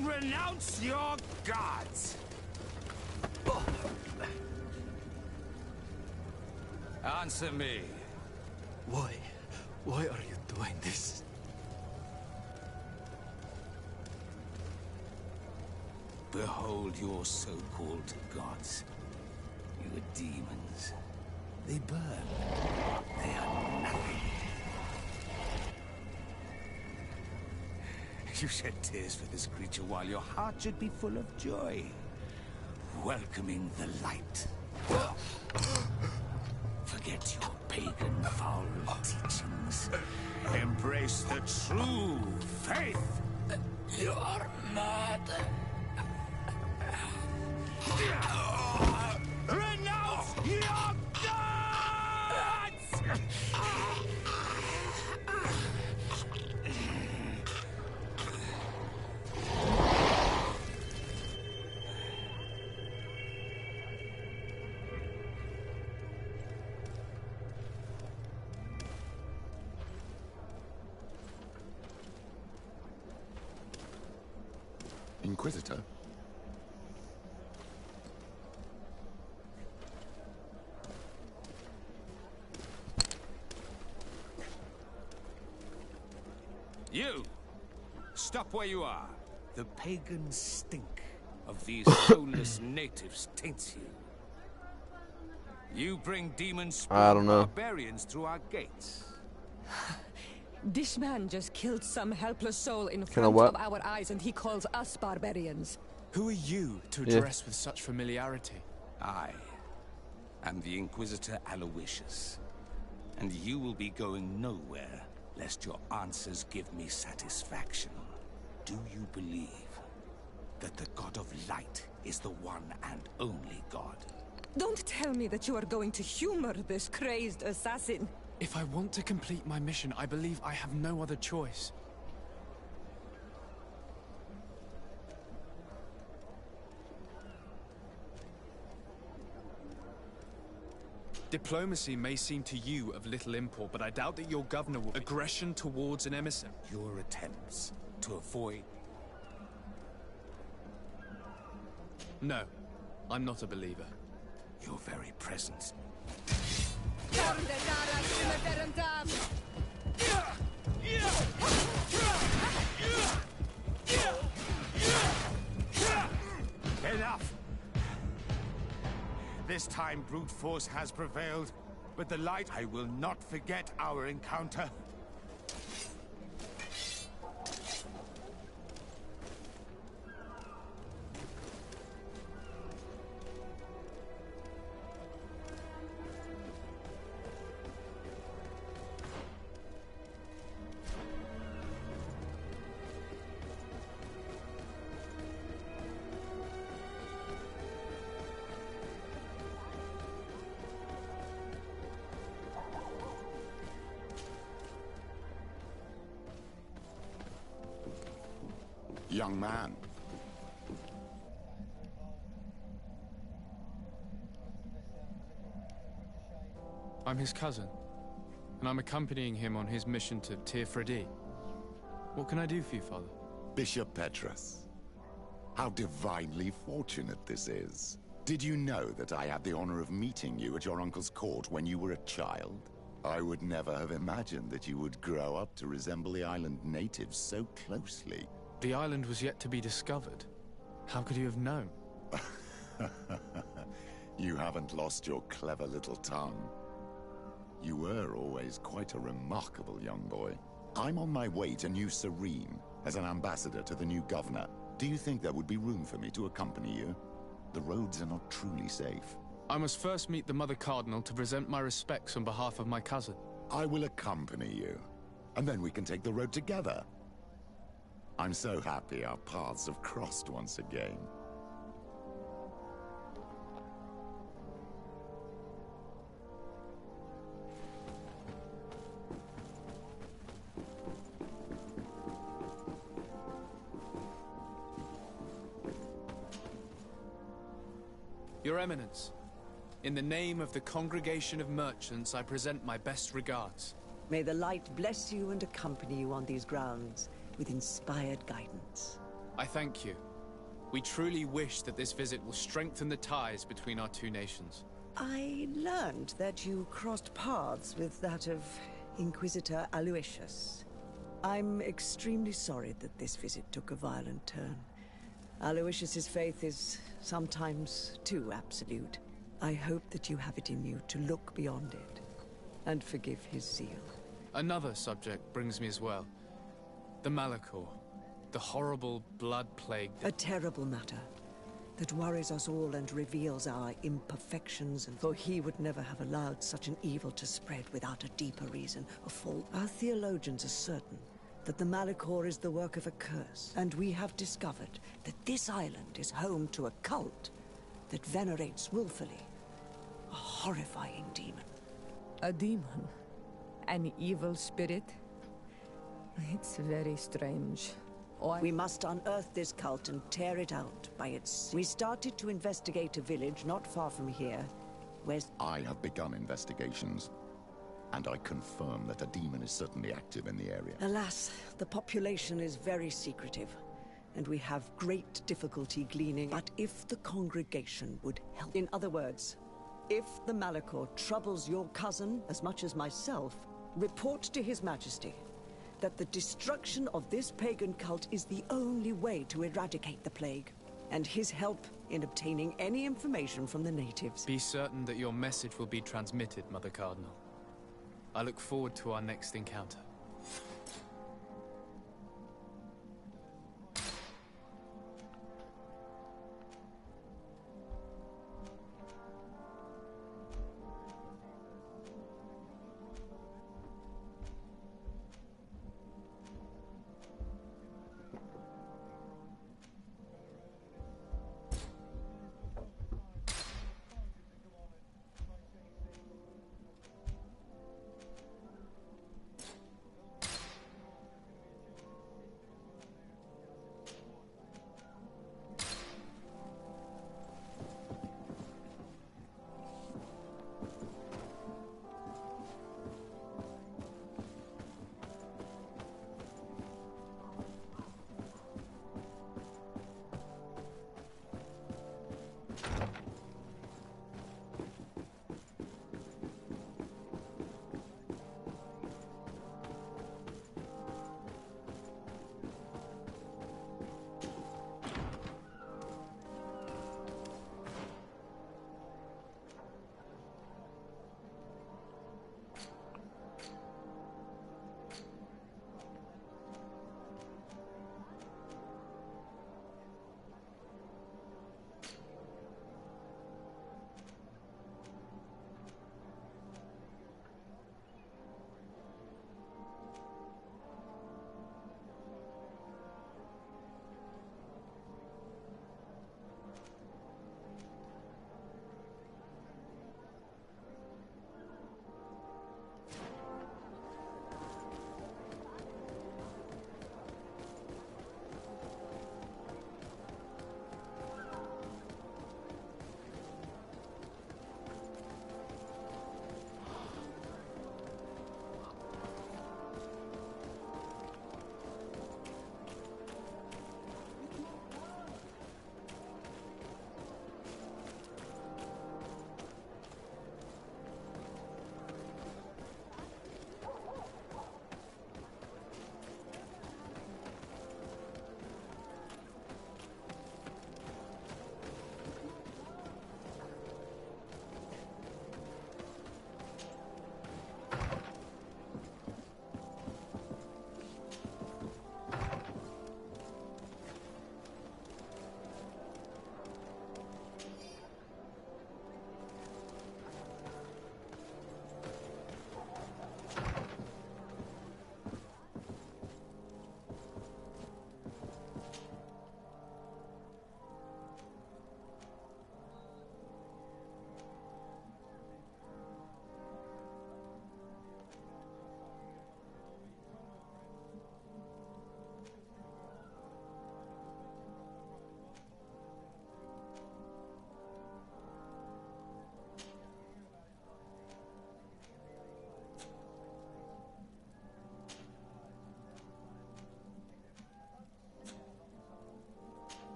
Renounce your gods! Answer me. Why are you doing this? Behold your so-called gods. You are demons. They burn. They are nothing. You shed tears for this creature while your heart should be full of joy. Welcoming the light. Forget your pagan foul teachings. Embrace the true faith. You are mad. Renounce your Inquisitor? You! Stop where you are. The pagan stink of these soulless natives taints you. You bring demon-spawned barbarians through our gates. This man just killed some helpless soul in Kinda front what? of our eyes, and he calls us barbarians. Who are you to address with such familiarity? I am the Inquisitor Aloysius, and you will be going nowhere lest your answers give me satisfaction. Do you believe that the God of Light is the one and only God? Don't tell me that you are going to humor this crazed assassin. If I want to complete my mission, I believe I have no other choice. Diplomacy may seem to you of little import, but I doubt that your governor will... Aggression towards an emissary. Your attempts to avoid... No, I'm not a believer. Your very presence... Enough! This time brute force has prevailed, but the light... I will not forget our encounter. Young man. I'm his cousin, and I'm accompanying him on his mission to Tirfredi. What can I do for you, Father? Bishop Petrus. How divinely fortunate this is. Did you know that I had the honor of meeting you at your uncle's court when you were a child? I would never have imagined that you would grow up to resemble the island natives so closely. The island was yet to be discovered. How could you have known? You haven't lost your clever little tongue. You were always quite a remarkable young boy. I'm on my way to New Serene as an ambassador to the new governor. Do you think there would be room for me to accompany you? The roads are not truly safe. I must first meet the Mother Cardinal to present my respects on behalf of my cousin. I will accompany you, and then we can take the road together. I'm so happy our paths have crossed once again. Your Eminence, in the name of the Congregation of Merchants, I present my best regards. May the light bless you and accompany you on these grounds with inspired guidance. I thank you. We truly wish that this visit will strengthen the ties between our two nations. I learned that you crossed paths with that of Inquisitor Aloysius. I'm extremely sorry that this visit took a violent turn. Aloysius's faith is sometimes too absolute. I hope that you have it in you to look beyond it and forgive his zeal. Another subject brings me as well. The Malachor. The horrible blood plague. A terrible matter that worries us all and reveals our imperfections, and for he would never have allowed such an evil to spread without a deeper reason, a fault. Our theologians are certain that the Malachor is the work of a curse, and we have discovered that this island is home to a cult that venerates willfully a horrifying demon. A demon? An evil spirit? It's very strange. We must unearth this cult and tear it out by its... We started to investigate a village not far from here, where... I have begun investigations, and I confirm that a demon is certainly active in the area. Alas, the population is very secretive, and we have great difficulty gleaning. But if the congregation would help... In other words, if the Malachor troubles your cousin as much as myself, report to His Majesty that the destruction of this pagan cult is the only way to eradicate the plague, and his help in obtaining any information from the natives. Be certain that your message will be transmitted, Mother Cardinal. I look forward to our next encounter.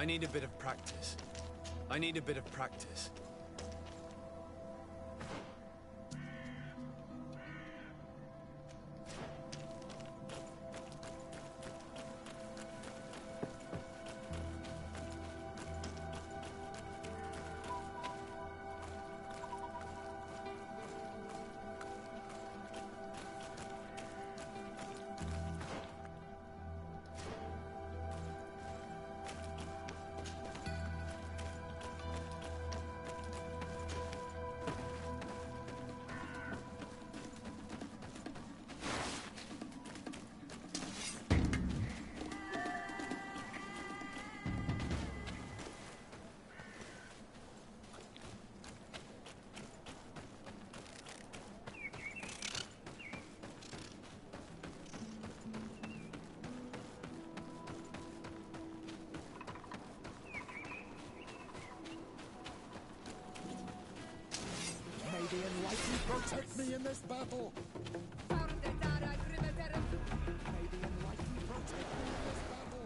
I need a bit of practice. I need a bit of practice. May the Enlightened protect me in this battle! May the Enlightened protect me in this battle!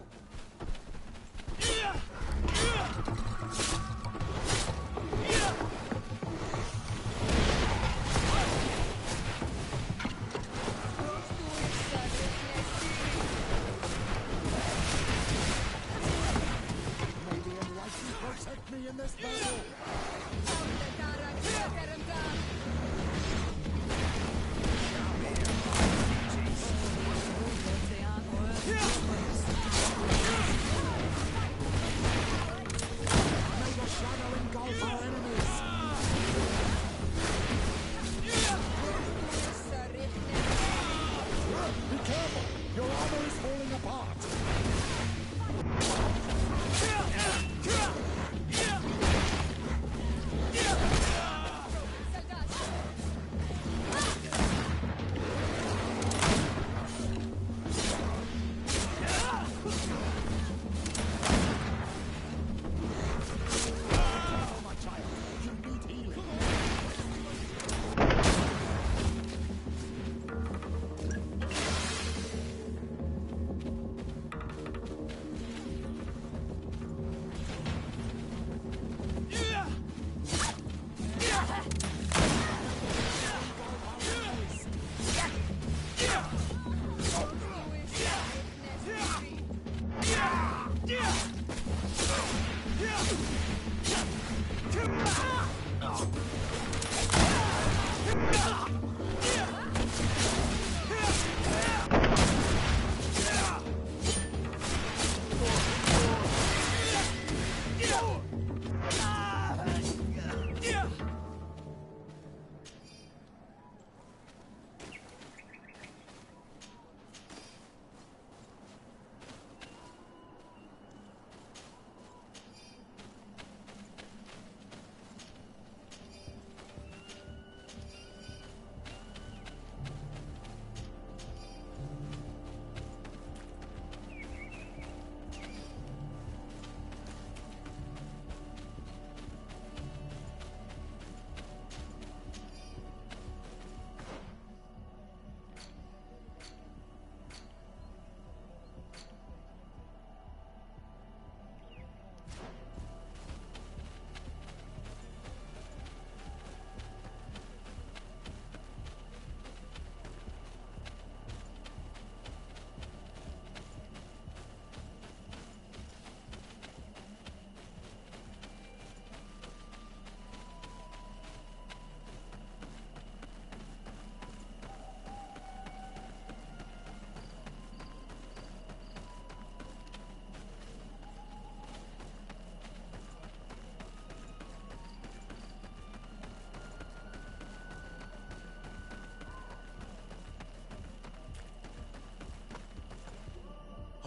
May the Enlightened protect me in this battle!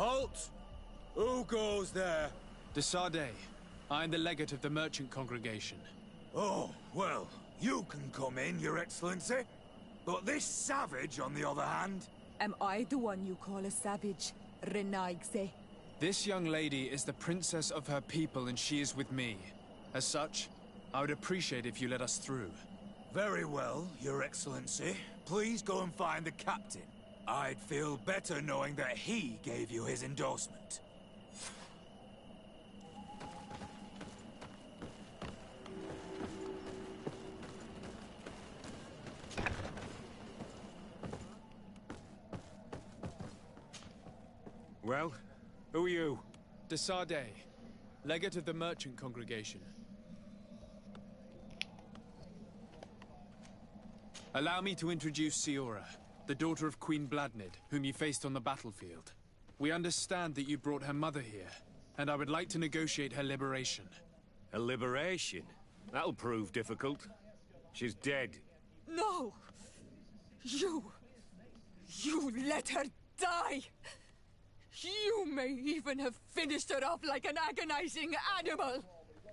Halt! Who goes there? De Sardet. I am the legate of the merchant congregation. Oh, well, you can come in, Your Excellency. But this savage, on the other hand... Am I the one you call a savage, Renaigse? This young lady is the princess of her people and she is with me. As such, I would appreciate if you let us through. Very well, Your Excellency. Please go and find the captain. I'd feel better knowing that he gave you his endorsement. Well, who are you? De Sardet, legate of the merchant congregation. Allow me to introduce Siora, the daughter of Queen Bladnid, whom you faced on the battlefield. We understand that you brought her mother here, and I would like to negotiate her liberation. A liberation? That'll prove difficult. She's dead. No! You let her die! You may even have finished her off like an agonizing animal!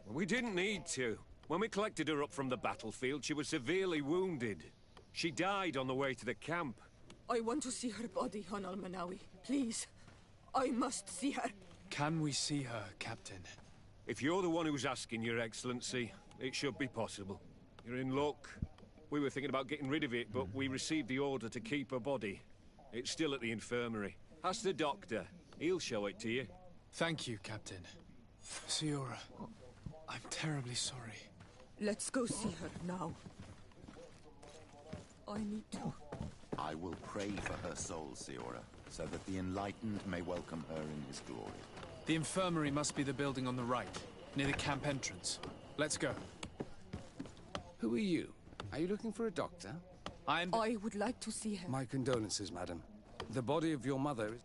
We didn't need to. When we collected her up from the battlefield, she was severely wounded. She died on the way to the camp. I want to see her body, on Almanawi. Please. I must see her. Can we see her, Captain? If you're the one who's asking, Your Excellency, it should be possible. You're in luck. We were thinking about getting rid of it, but we received the order to keep her body. It's still at the infirmary. Ask the doctor. He'll show it to you. Thank you, Captain. Siora, I'm terribly sorry. Let's go see her now. I need to. I will pray for her soul, Siora, so that the enlightened may welcome her in his glory. The infirmary must be the building on the right, near the camp entrance. Let's go. Who are you? Are you looking for a doctor? I would like to see her. My condolences, madam. The body of your mother is...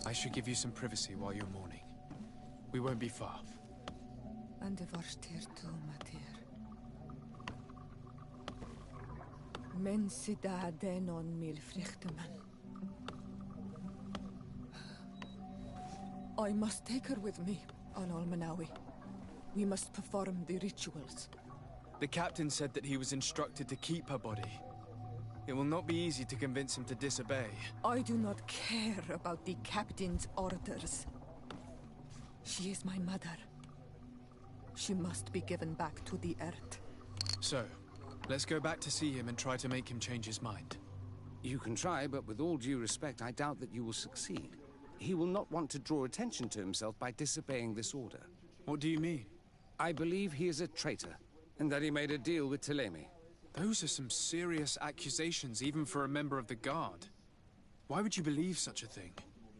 I should give you some privacy while you're mourning. We won't be far. And the varstir tu mater. Men sida denon mil frichteman. I must take her with me, on Almanawi. We must perform the rituals. The captain said that he was instructed to keep her body. It will not be easy to convince him to disobey. I do not care about the captain's orders. She is my mother. She must be given back to the earth. So, let's go back to see him and try to make him change his mind. You can try, but with all due respect, I doubt that you will succeed. He will not want to draw attention to himself by disobeying this order. What do you mean? I believe he is a traitor, and that he made a deal with Thélème. Those are some serious accusations, even for a member of the Guard. Why would you believe such a thing?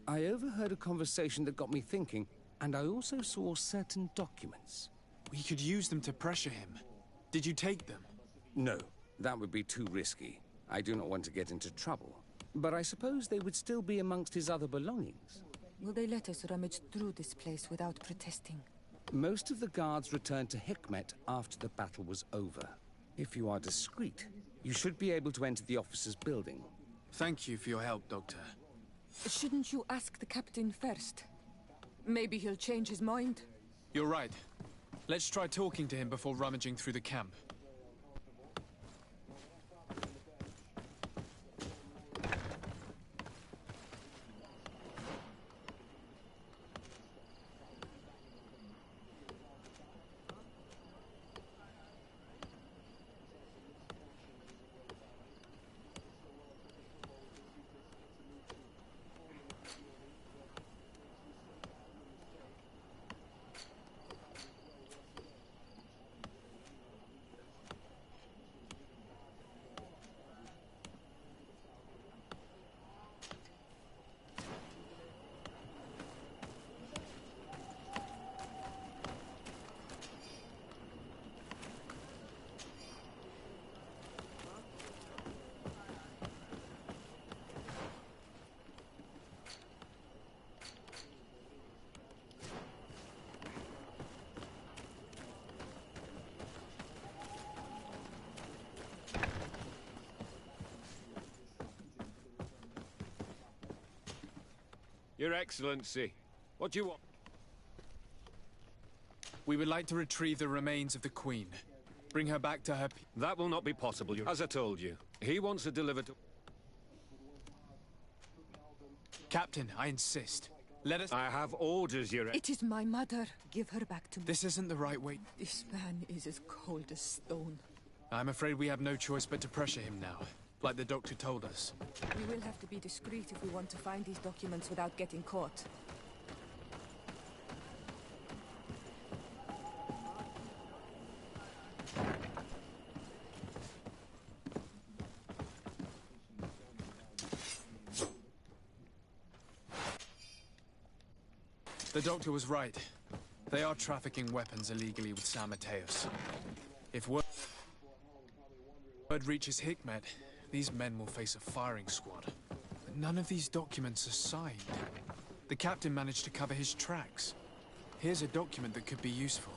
I overheard a conversation that got me thinking, and I also saw certain documents. We could use them to pressure him. Did you take them? No, that would be too risky. I do not want to get into trouble. But I suppose they would still be amongst his other belongings. Will they let us rummage through this place without protesting? Most of the guards returned to Hikmet after the battle was over. If you are discreet, you should be able to enter the officer's building. Thank you for your help, Doctor. Shouldn't you ask the captain first? Maybe he'll change his mind. You're right. Let's try talking to him before rummaging through the camp. Your Excellency, what do you want? We would like to retrieve the remains of the Queen. Bring her back to her... That will not be possible, as I told you. He wants her delivered to... Captain, I insist. Let us... I have orders, Your It is my mother. Give her back to me. This isn't the right way. This man is as cold as stone. I'm afraid we have no choice but to pressure him now, like the doctor told us. We will have to be discreet if we want to find these documents without getting caught. The doctor was right. They are trafficking weapons illegally with San Mateos. If word reaches Hikmet, these men will face a firing squad. But none of these documents are signed. The captain managed to cover his tracks. Here's a document that could be useful.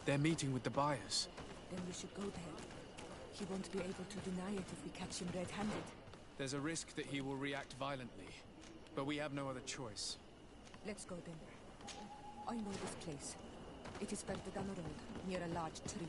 They're meeting with the buyers. Then we should go there. He won't be able to deny it if we catch him red-handed. There's a risk that he will react violently, but we have no other choice. Let's go then. I know this place. It is further down the road, near a large tree.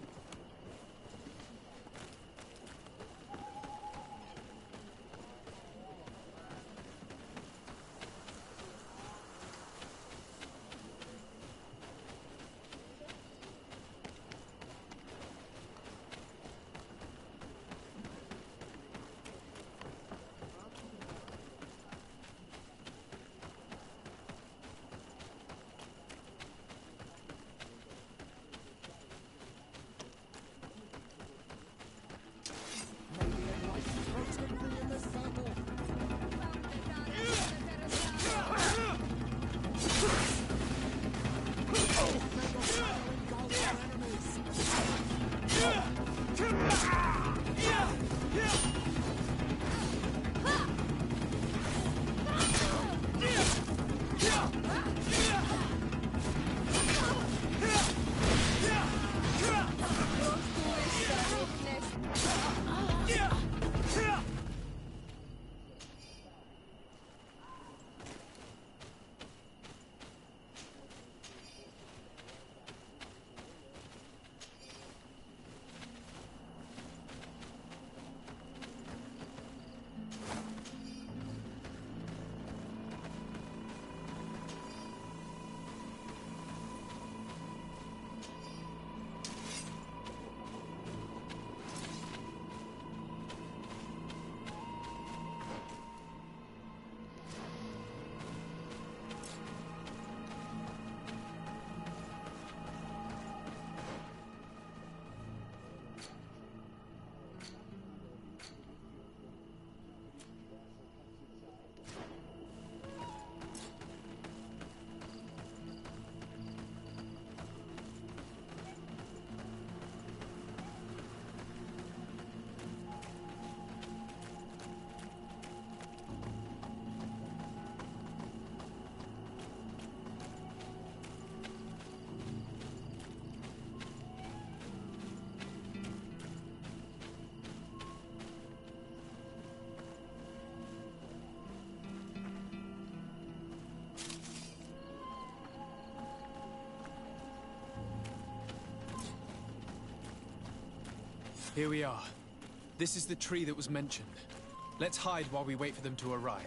Here we are. This is the tree that was mentioned. Let's hide while we wait for them to arrive.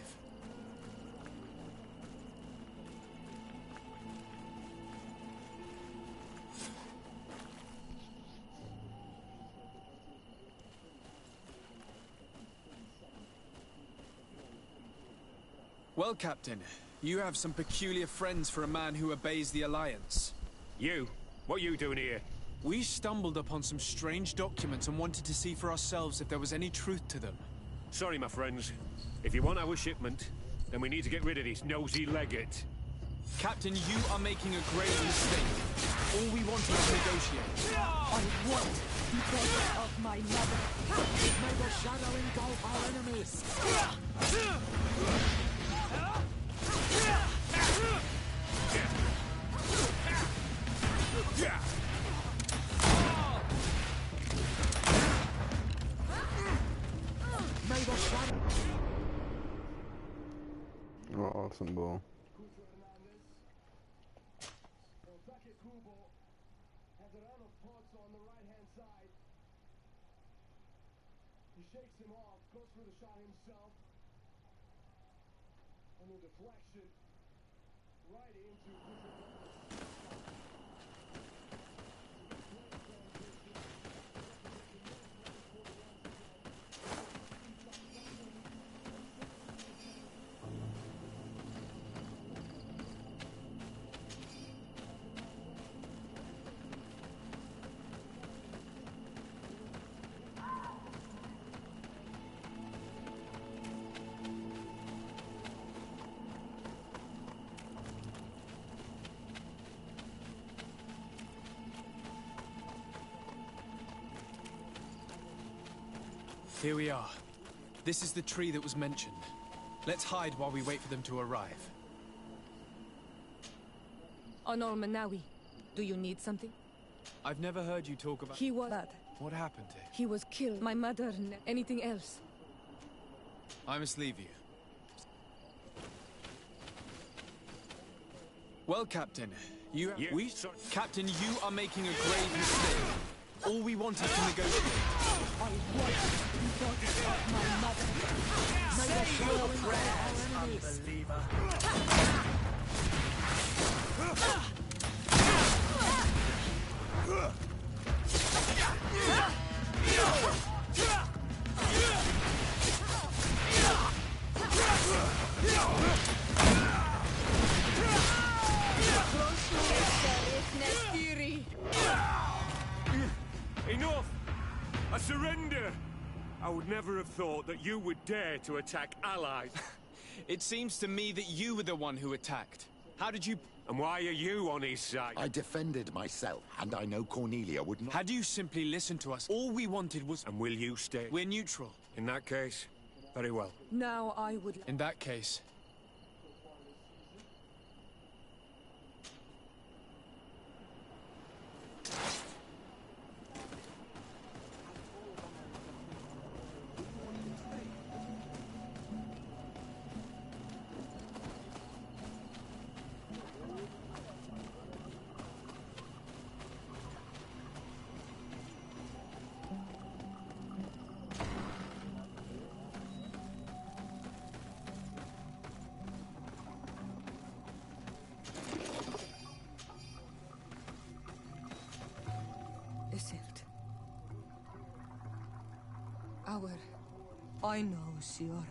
Well, Captain, you have some peculiar friends for a man who obeys the Alliance. You? What are you doing here? We stumbled upon some strange documents and wanted to see for ourselves if there was any truth to them. Sorry, my friends. If you want our shipment, then we need to get rid of this nosy legate. Captain, you are making a grave mistake. All we want is to negotiate. I want the death of my mother. May the shadow engulf our enemies. Oh, awesome ball. He shakes him off, goes for the shot himself, and a deflection right into Here we are. This is the tree that was mentioned. Let's hide while we wait for them to arrive. Onol Manawi, do you need something? I've never heard you talk about... He was bad. What happened to him? He was killed. My mother... Anything else? I must leave you. Well, Captain, Captain, you are making a grave mistake. All we want is to negotiate. I was the of my mother. Say your prayers, unbeliever. Enough! I surrender! I would never have thought that you would dare to attack allies. It seems to me that you were the one who attacked. How did you... And why are you on his side? I defended myself, and I know Cornelia would not... Had you simply listened to us, all we wanted was... And will you stay? We're neutral. In that case, very well. Now I would... In that case... I know, Siora.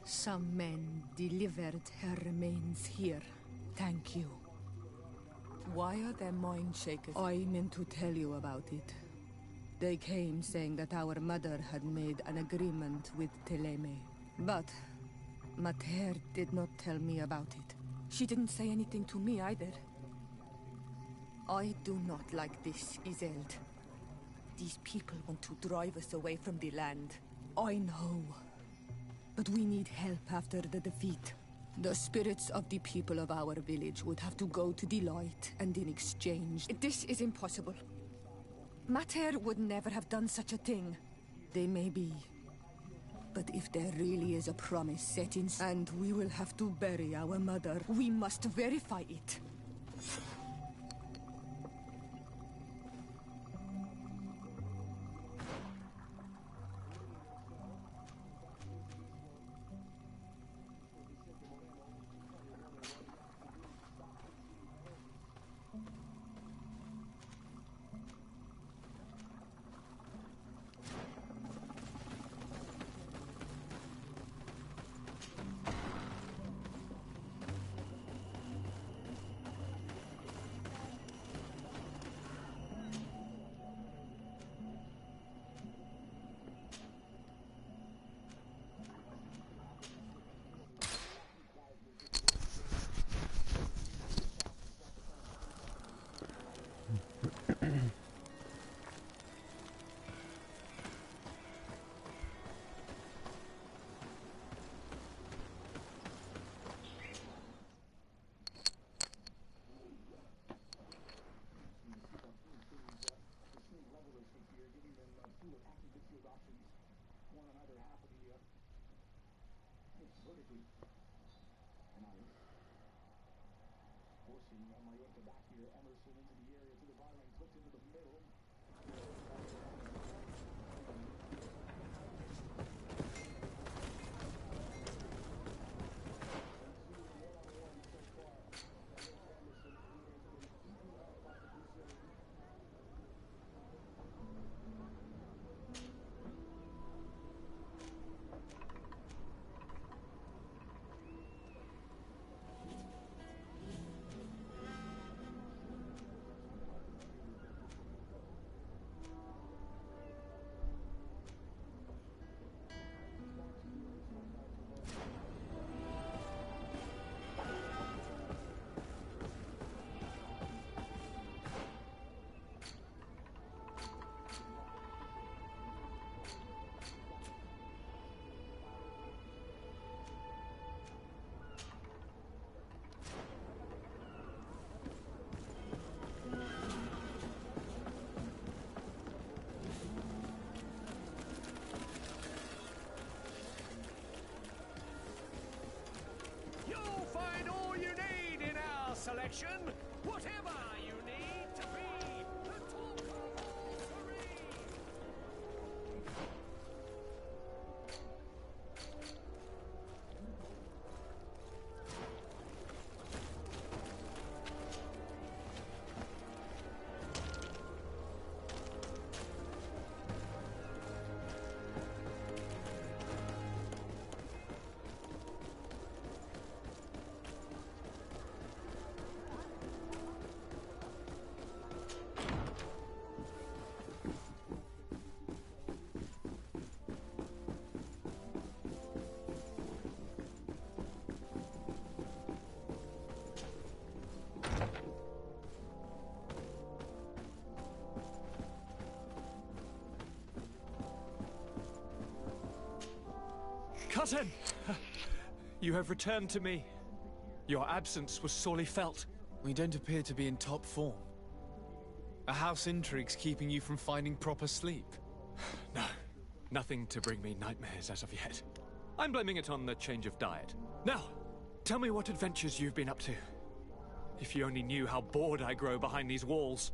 Some men delivered her remains here. Thank you. Why are their mind shakers? I meant to tell you about it. They came saying that our mother had made an agreement with Teleme. But Mater did not tell me about it. She didn't say anything to me either. I do not like this, Iselt. These people want to drive us away from the land. I know. But we need help after the defeat. The spirits of the people of our village would have to go to the light, and in exchange... This is impossible. Mater would never have done such a thing. They may be. But if there really is a promise set in... And we will have to bury our mother. We must verify it. mission, whatever you need to be the talk of Serene. Cousin! You have returned to me. Your absence was sorely felt. We don't appear to be in top form. A house intrigue's keeping you from finding proper sleep. No, nothing to bring me nightmares as of yet. I'm blaming it on the change of diet. Now, tell me what adventures you've been up to. If you only knew how bored I grow behind these walls.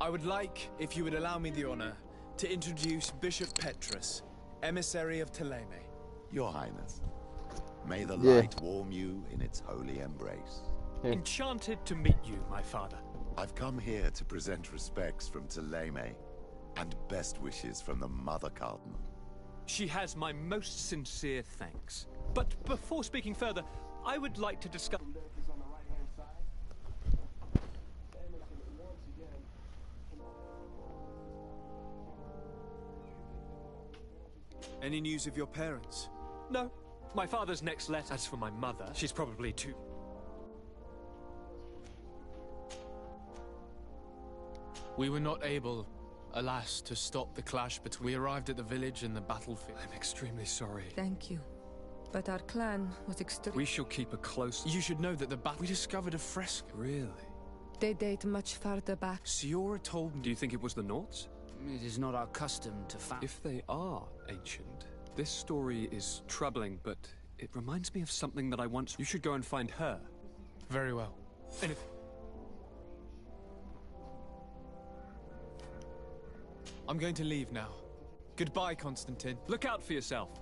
I would like, if you would allow me the honor, to introduce Bishop Petrus, emissary of Thélème. Your Highness, may the light warm you in its holy embrace. Enchanted to meet you, my father. I've come here to present respects from Thélème and best wishes from the Mother Cardinal. She has my most sincere thanks. But before speaking further, I would like to discuss... Any news of your parents? No. My father's next letter. As for my mother, she's probably too... We were not able, alas, to stop the clash between... We arrived at the village and the battlefield. I'm extremely sorry. Thank you. But our clan was extremely... We shall keep a close... You should know that the battle... We discovered a fresco. Really? They date much farther back. Siora told me... Do you think it was the Nauts? It is not our custom to If they are ancient, this story is troubling, but it reminds me of something that I once... You should go and find her. Very well. And if... I'm going to leave now. Goodbye, Constantin. Look out for yourself.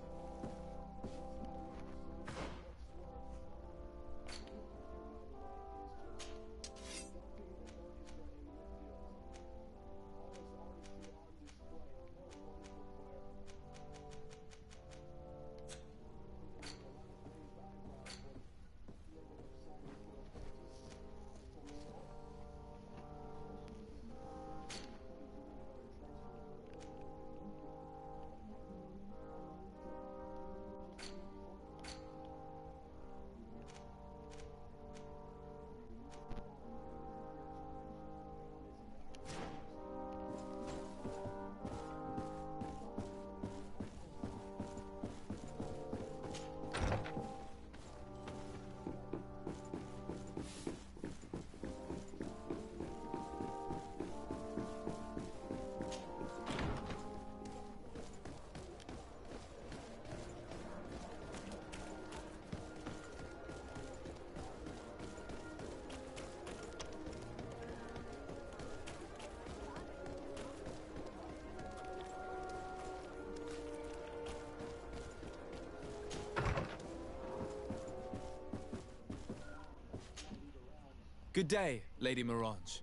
Good day, Lady Morange.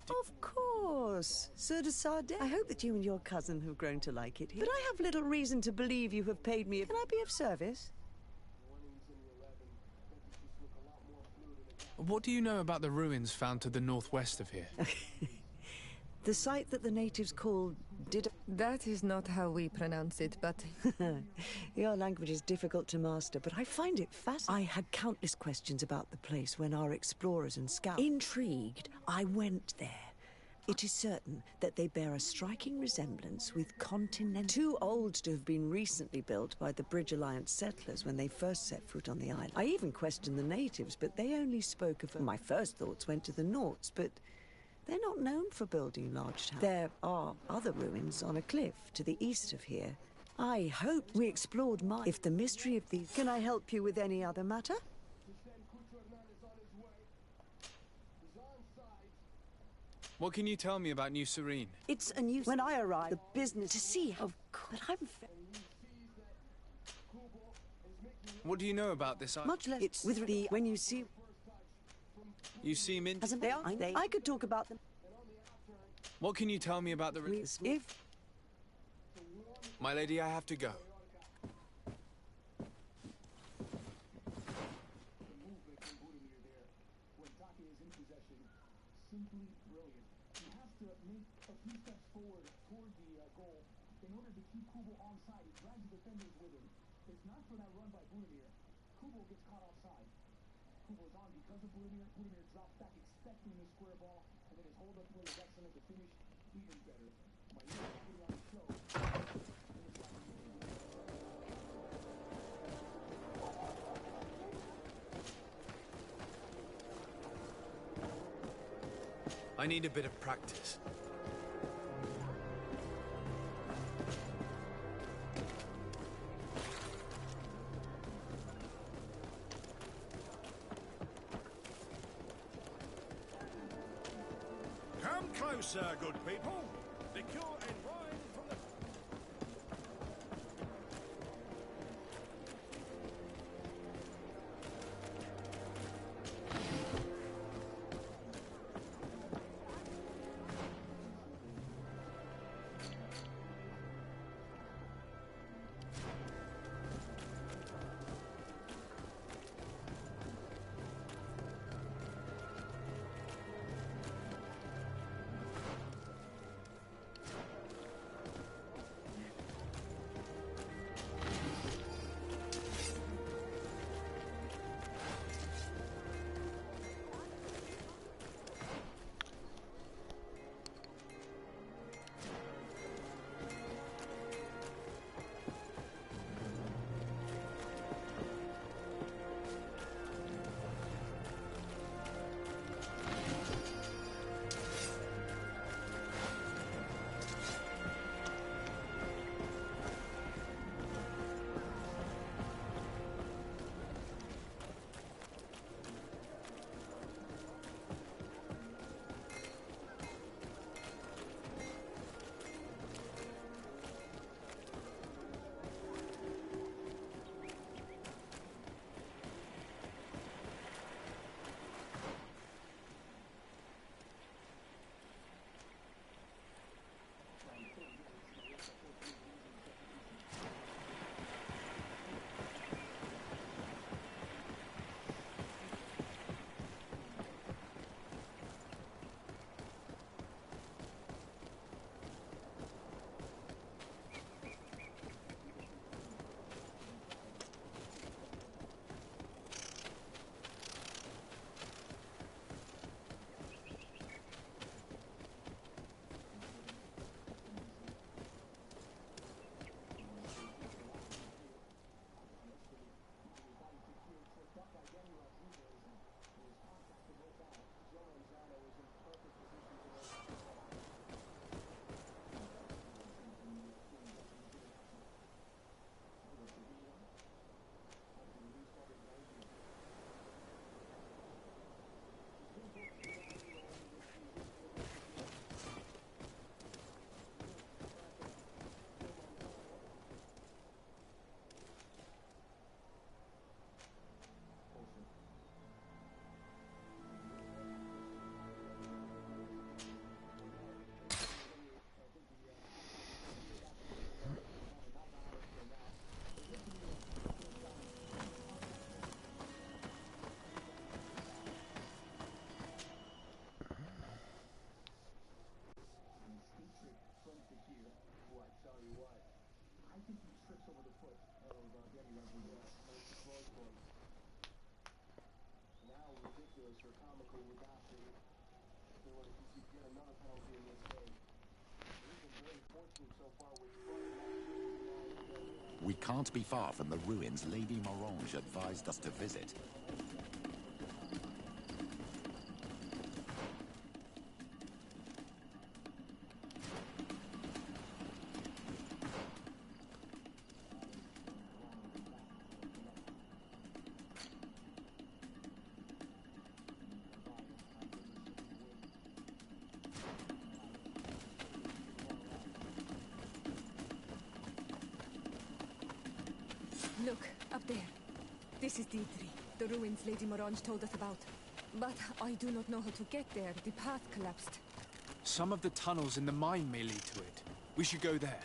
Of course, Sir de Sardet. I hope that you and your cousin have grown to like it here. But I have little reason to believe you have paid me. Can I be of service? What do you know about the ruins found to the northwest of here? The site that the natives call That is not how we pronounce it, but... Your language is difficult to master, but I find it fascinating. I had countless questions about the place when our explorers and scouts... Intrigued, I went there. It is certain that they bear a striking resemblance with continental... Too old to have been recently built by the Bridge Alliance settlers when they first set foot on the island. I even questioned the natives, but they only spoke of... My first thoughts went to the Nauts, but... They're not known for building large towns. There are other ruins on a cliff to the east of here. I hope we explored my... If the mystery of these... Can I help you with any other matter? What can you tell me about New Serene? It's a new... When I arrived, the business to see, of course. But I'm... What do you know about this? Much less. It's with the... When you see... You seem in... As they are, I could talk about them. What can you tell me about the... If... My lady, I have to go. Simply brilliant. He has to make a few steps forward toward the goal in order to keep Kubo onside. He drags the defenders with him. It's not for that run by Budimir. Kubo gets caught offside. Kubo is on because of Budimir. Budimir drops back expecting the square ball, and then his hold-up play is excellent to finish even better. My name on the show. I need a bit of practice. Come closer, good people. Liqueur and wine from the... We can't be far from the ruins Lady Morange advised us to visit. Look, up there. This is Deidre, the ruins Lady Morange told us about. But I do not know how to get there. The path collapsed. Some of the tunnels in the mine may lead to it. We should go there.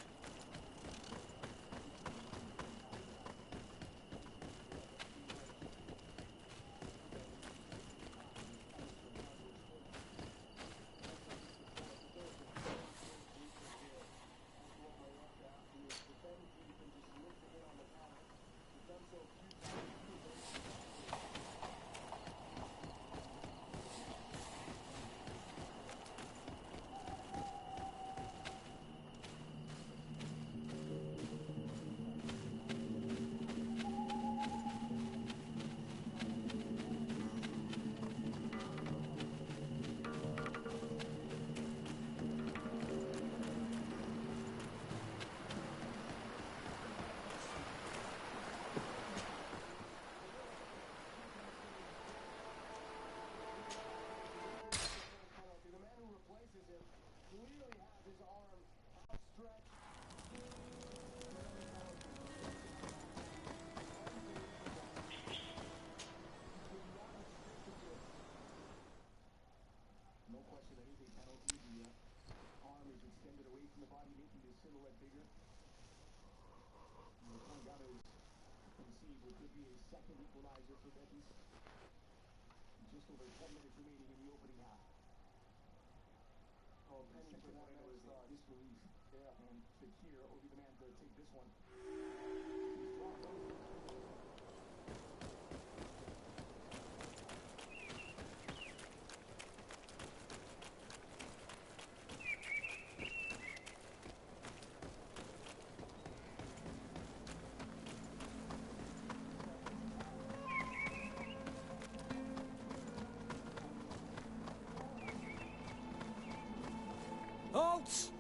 Halt!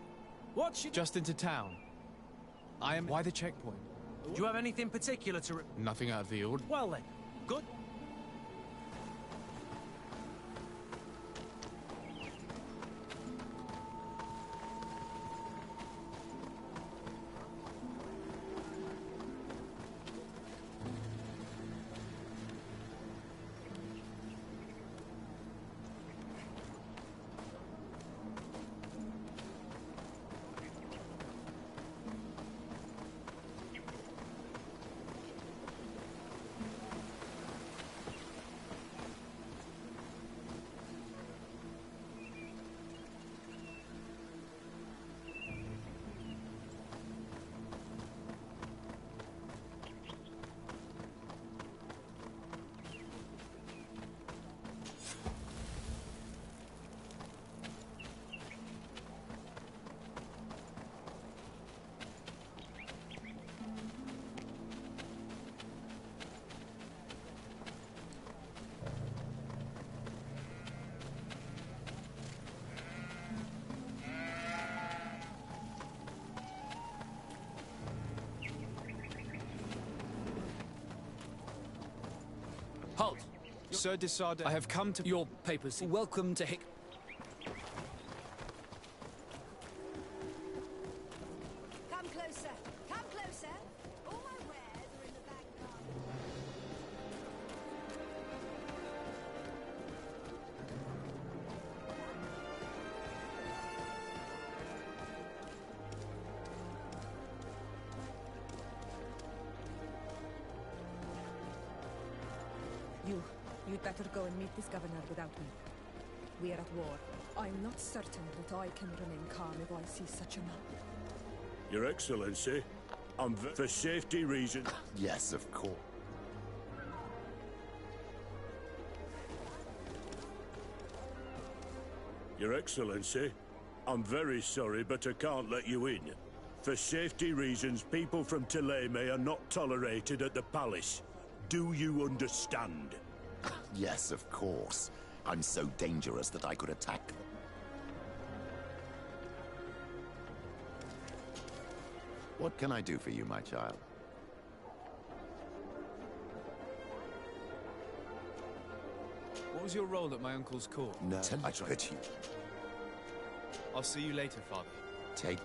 What you Just into town. Why the checkpoint? Do you have anything particular to... Nothing out of the ordinary. Well then, good. Halt! Sir Desarde, I have come to... Your papers. Welcome to Hick... Come closer. Come closer. All my wares are in the back garden. You'd better go and meet this governor without me. We are at war. I'm not certain that I can remain calm if I see such a man. Your Excellency, for safety reasons... Yes, of course. Your Excellency, I'm very sorry, but I can't let you in. For safety reasons, people from Thélème are not tolerated at the palace. Do you understand? Yes, of course. I'm so dangerous that I could attack them. What can I do for you, my child? What was your role at my uncle's court? No, I hurt you. I'll see you later, Father. Take...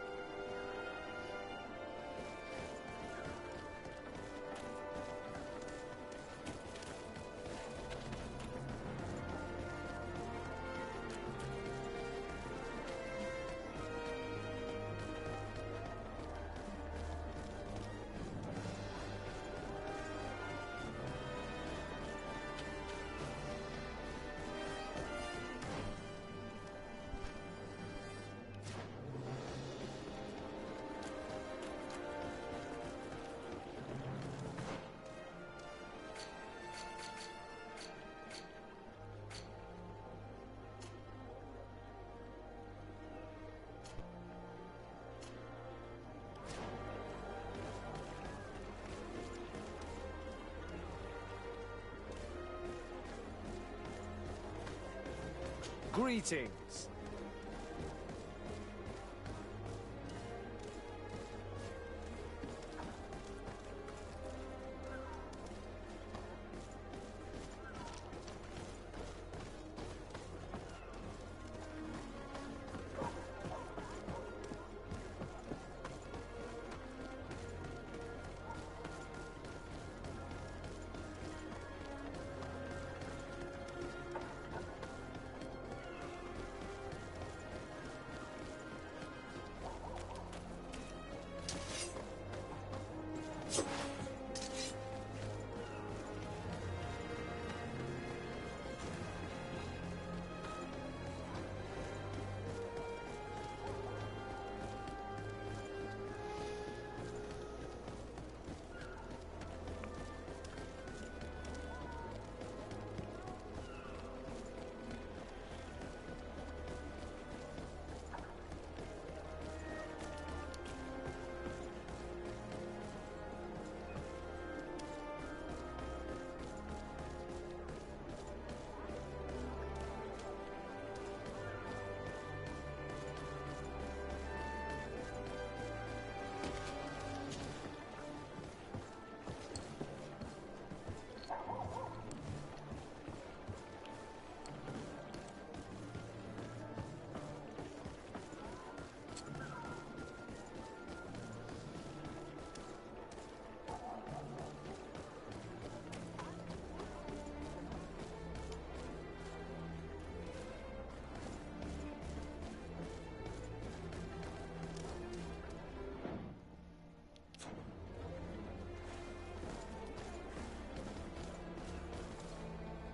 Greetings.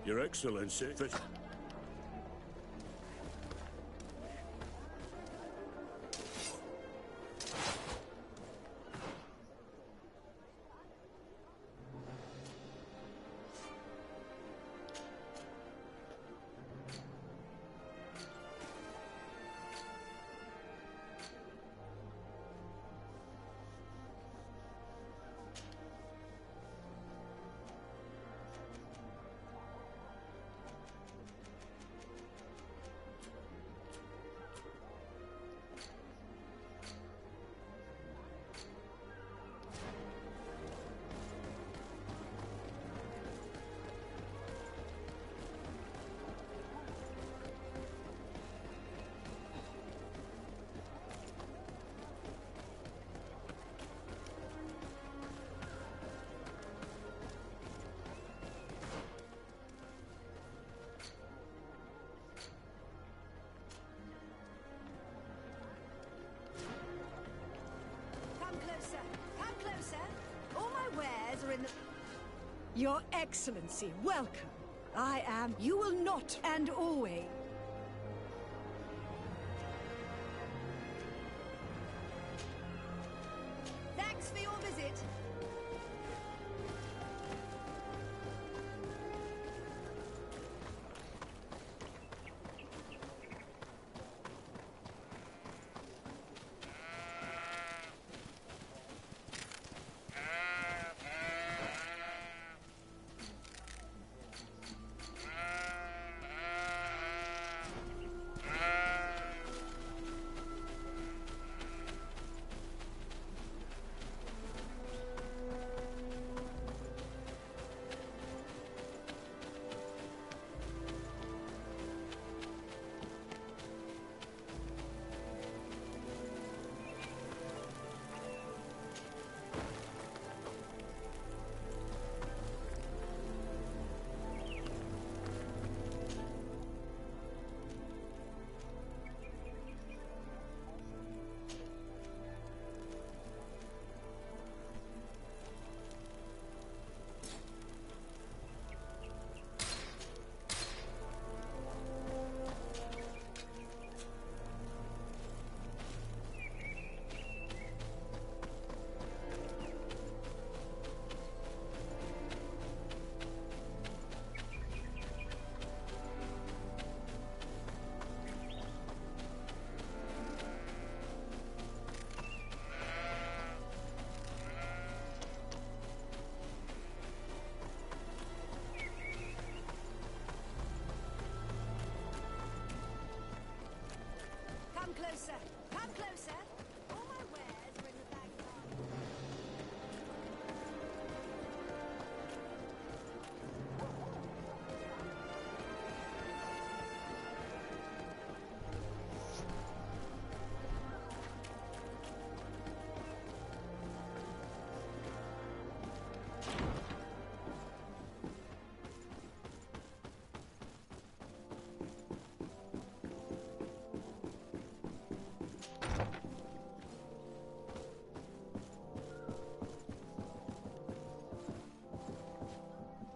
Your Excellency. Your Excellency, welcome. I am. You will not and always. Thanks for your visit. closer. Come closer. All my wares are in the backyard.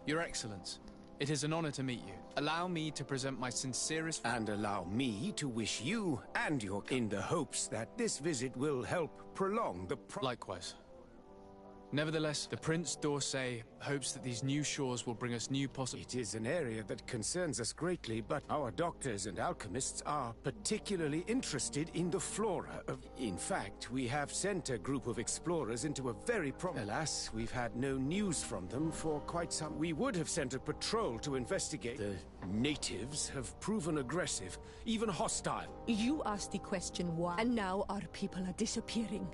Your Excellence, it is an honor to meet you. Allow me to present my sincerest... And allow me to wish you and your... in the hopes that this visit will help prolong the... Likewise. Nevertheless, the Prince d'Orsay hopes that these new shores will bring us new It is an area that concerns us greatly, but our doctors and alchemists are particularly interested in the flora of... In fact, we have sent a group of explorers into a very Alas, we've had no news from them for quite some... We would have sent a patrol to investigate. The natives have proven aggressive, even hostile. You asked the question why, and now our people are disappearing.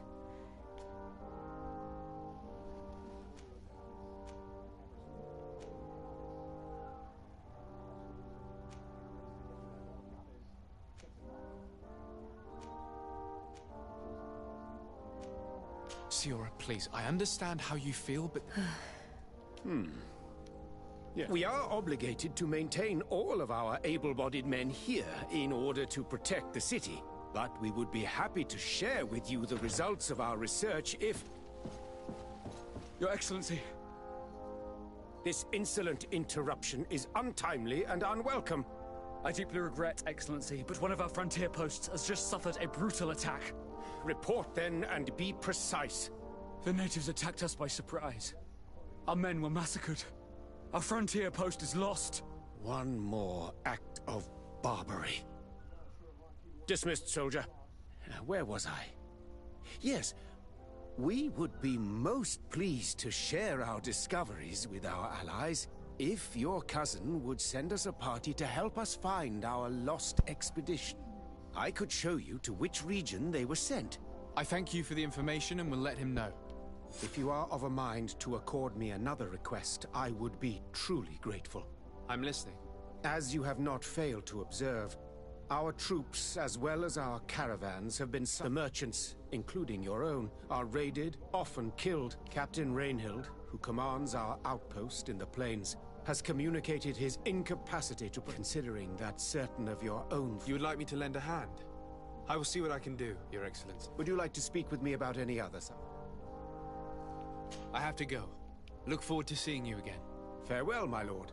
Siora, please, I understand how you feel, but... Yeah. We are obligated to maintain all of our able-bodied men here in order to protect the city. But we would be happy to share with you the results of our research if... Your Excellency. This insolent interruption is untimely and unwelcome. I deeply regret, Excellency, but one of our frontier posts has just suffered a brutal attack. Report then and be precise. The natives attacked us by surprise. Our men were massacred. Our frontier post is lost. One more act of barbarity. Dismissed, soldier. Where was I? Yes, we would be most pleased to share our discoveries with our allies if your cousin would send us a party to help us find our lost expedition. I could show you to which region they were sent. I thank you for the information and will let him know. If you are of a mind to accord me another request, I would be truly grateful. I'm listening. As you have not failed to observe, our troops, as well as our caravans, have been... The merchants, including your own, are raided, often killed. Captain Rainhild, who commands our outpost in the plains, has communicated his incapacity to... Considering that certain of your own... You would like me to lend a hand? I will see what I can do, Your Excellency. Would you like to speak with me about any others? I have to go. Look forward to seeing you again. Farewell, my lord.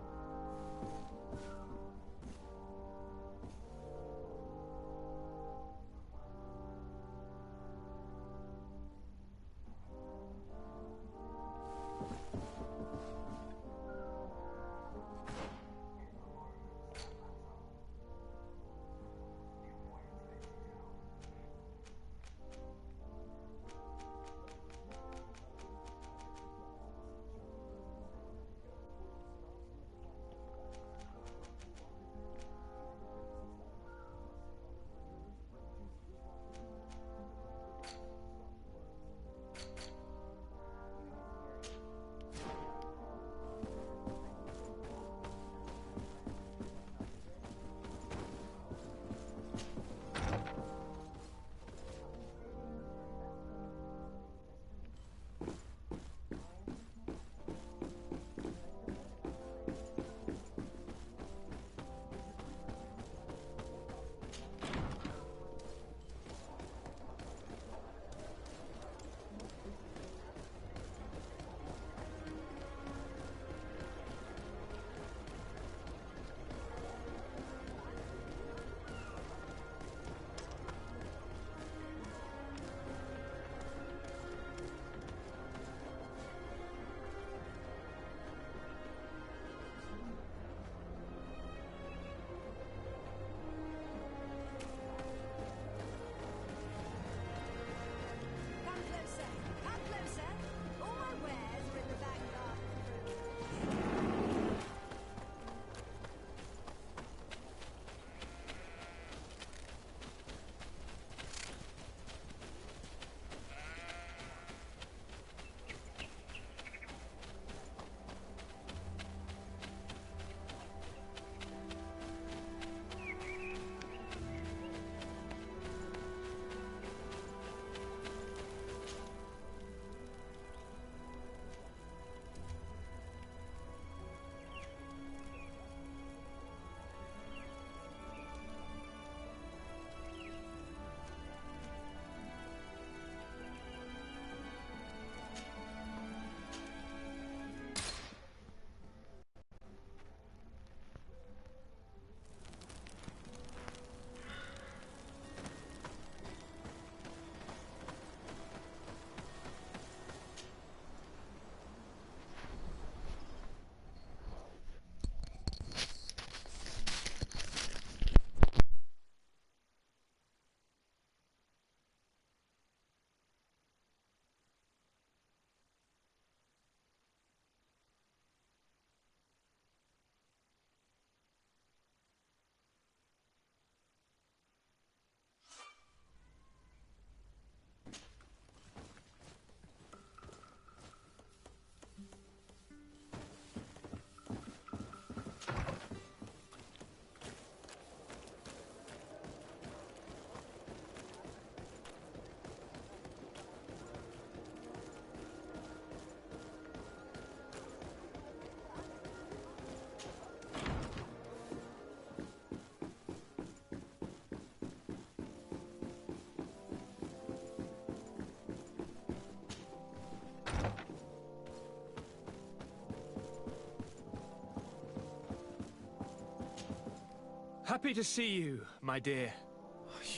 Happy to see you, my dear.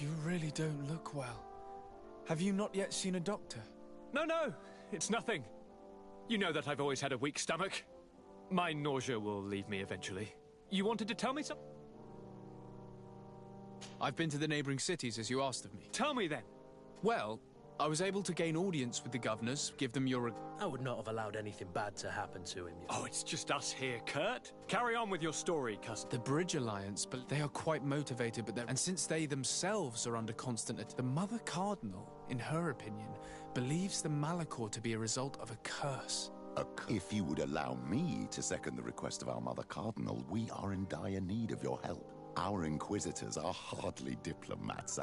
You really don't look well. Have you not yet seen a doctor? No, it's nothing. You know that I've always had a weak stomach. My nausea will leave me eventually. You wanted to tell me something? I've been to the neighboring cities as you asked of me. Tell me then. Well, I was able to gain audience with the governors, give them your... I would not have allowed anything bad to happen to him. Oh, it's just us here, Kurt. Carry on with your story, cousin. The Bridge Alliance, but they are quite motivated, and since they themselves are under constant the Mother Cardinal, in her opinion, believes the Malachor to be a result of a curse. If you would allow me to second the request of our Mother Cardinal, we are in dire need of your help. Our Inquisitors are hardly diplomats,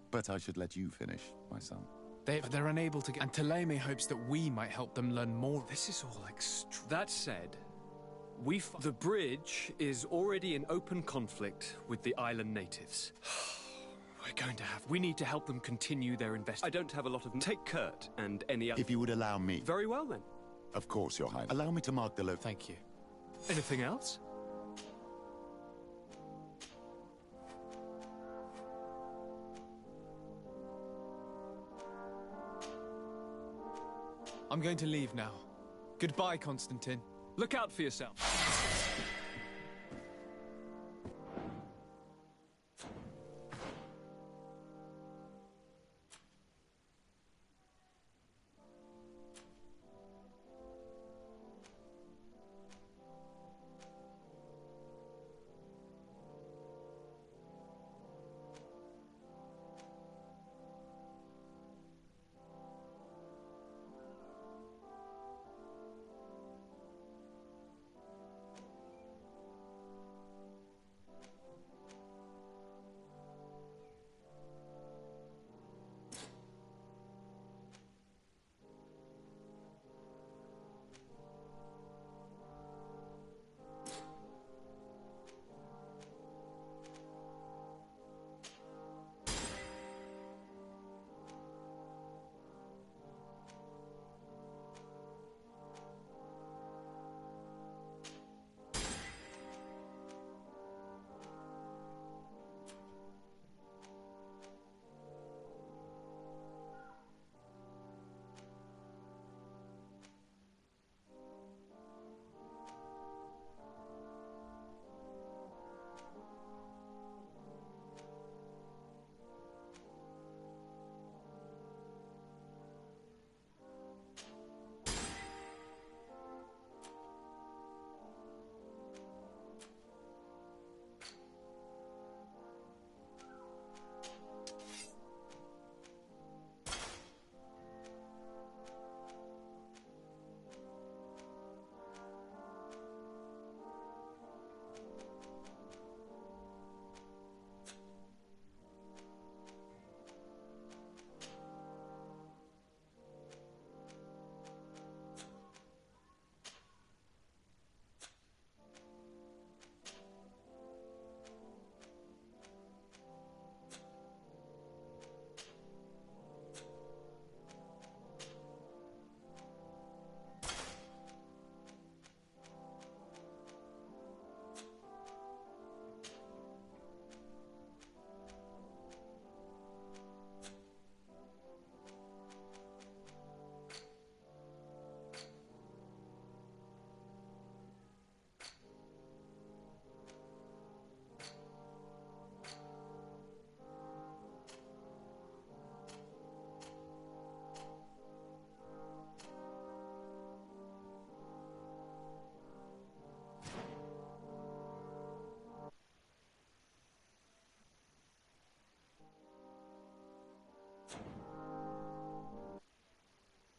but I should let you finish, my son. They're unable to get... And Thélème hopes that we might help them learn more. This is all like... That said, the bridge is already in open conflict with the island natives. We need to help them continue their investment. I don't have a lot of... Take Kurt and any other... If you would allow me... Very well, then. Of course, Your Highness. Allow me to mark the Thank you. Anything else? I'm going to leave now. Goodbye, Constantin. Look out for yourself.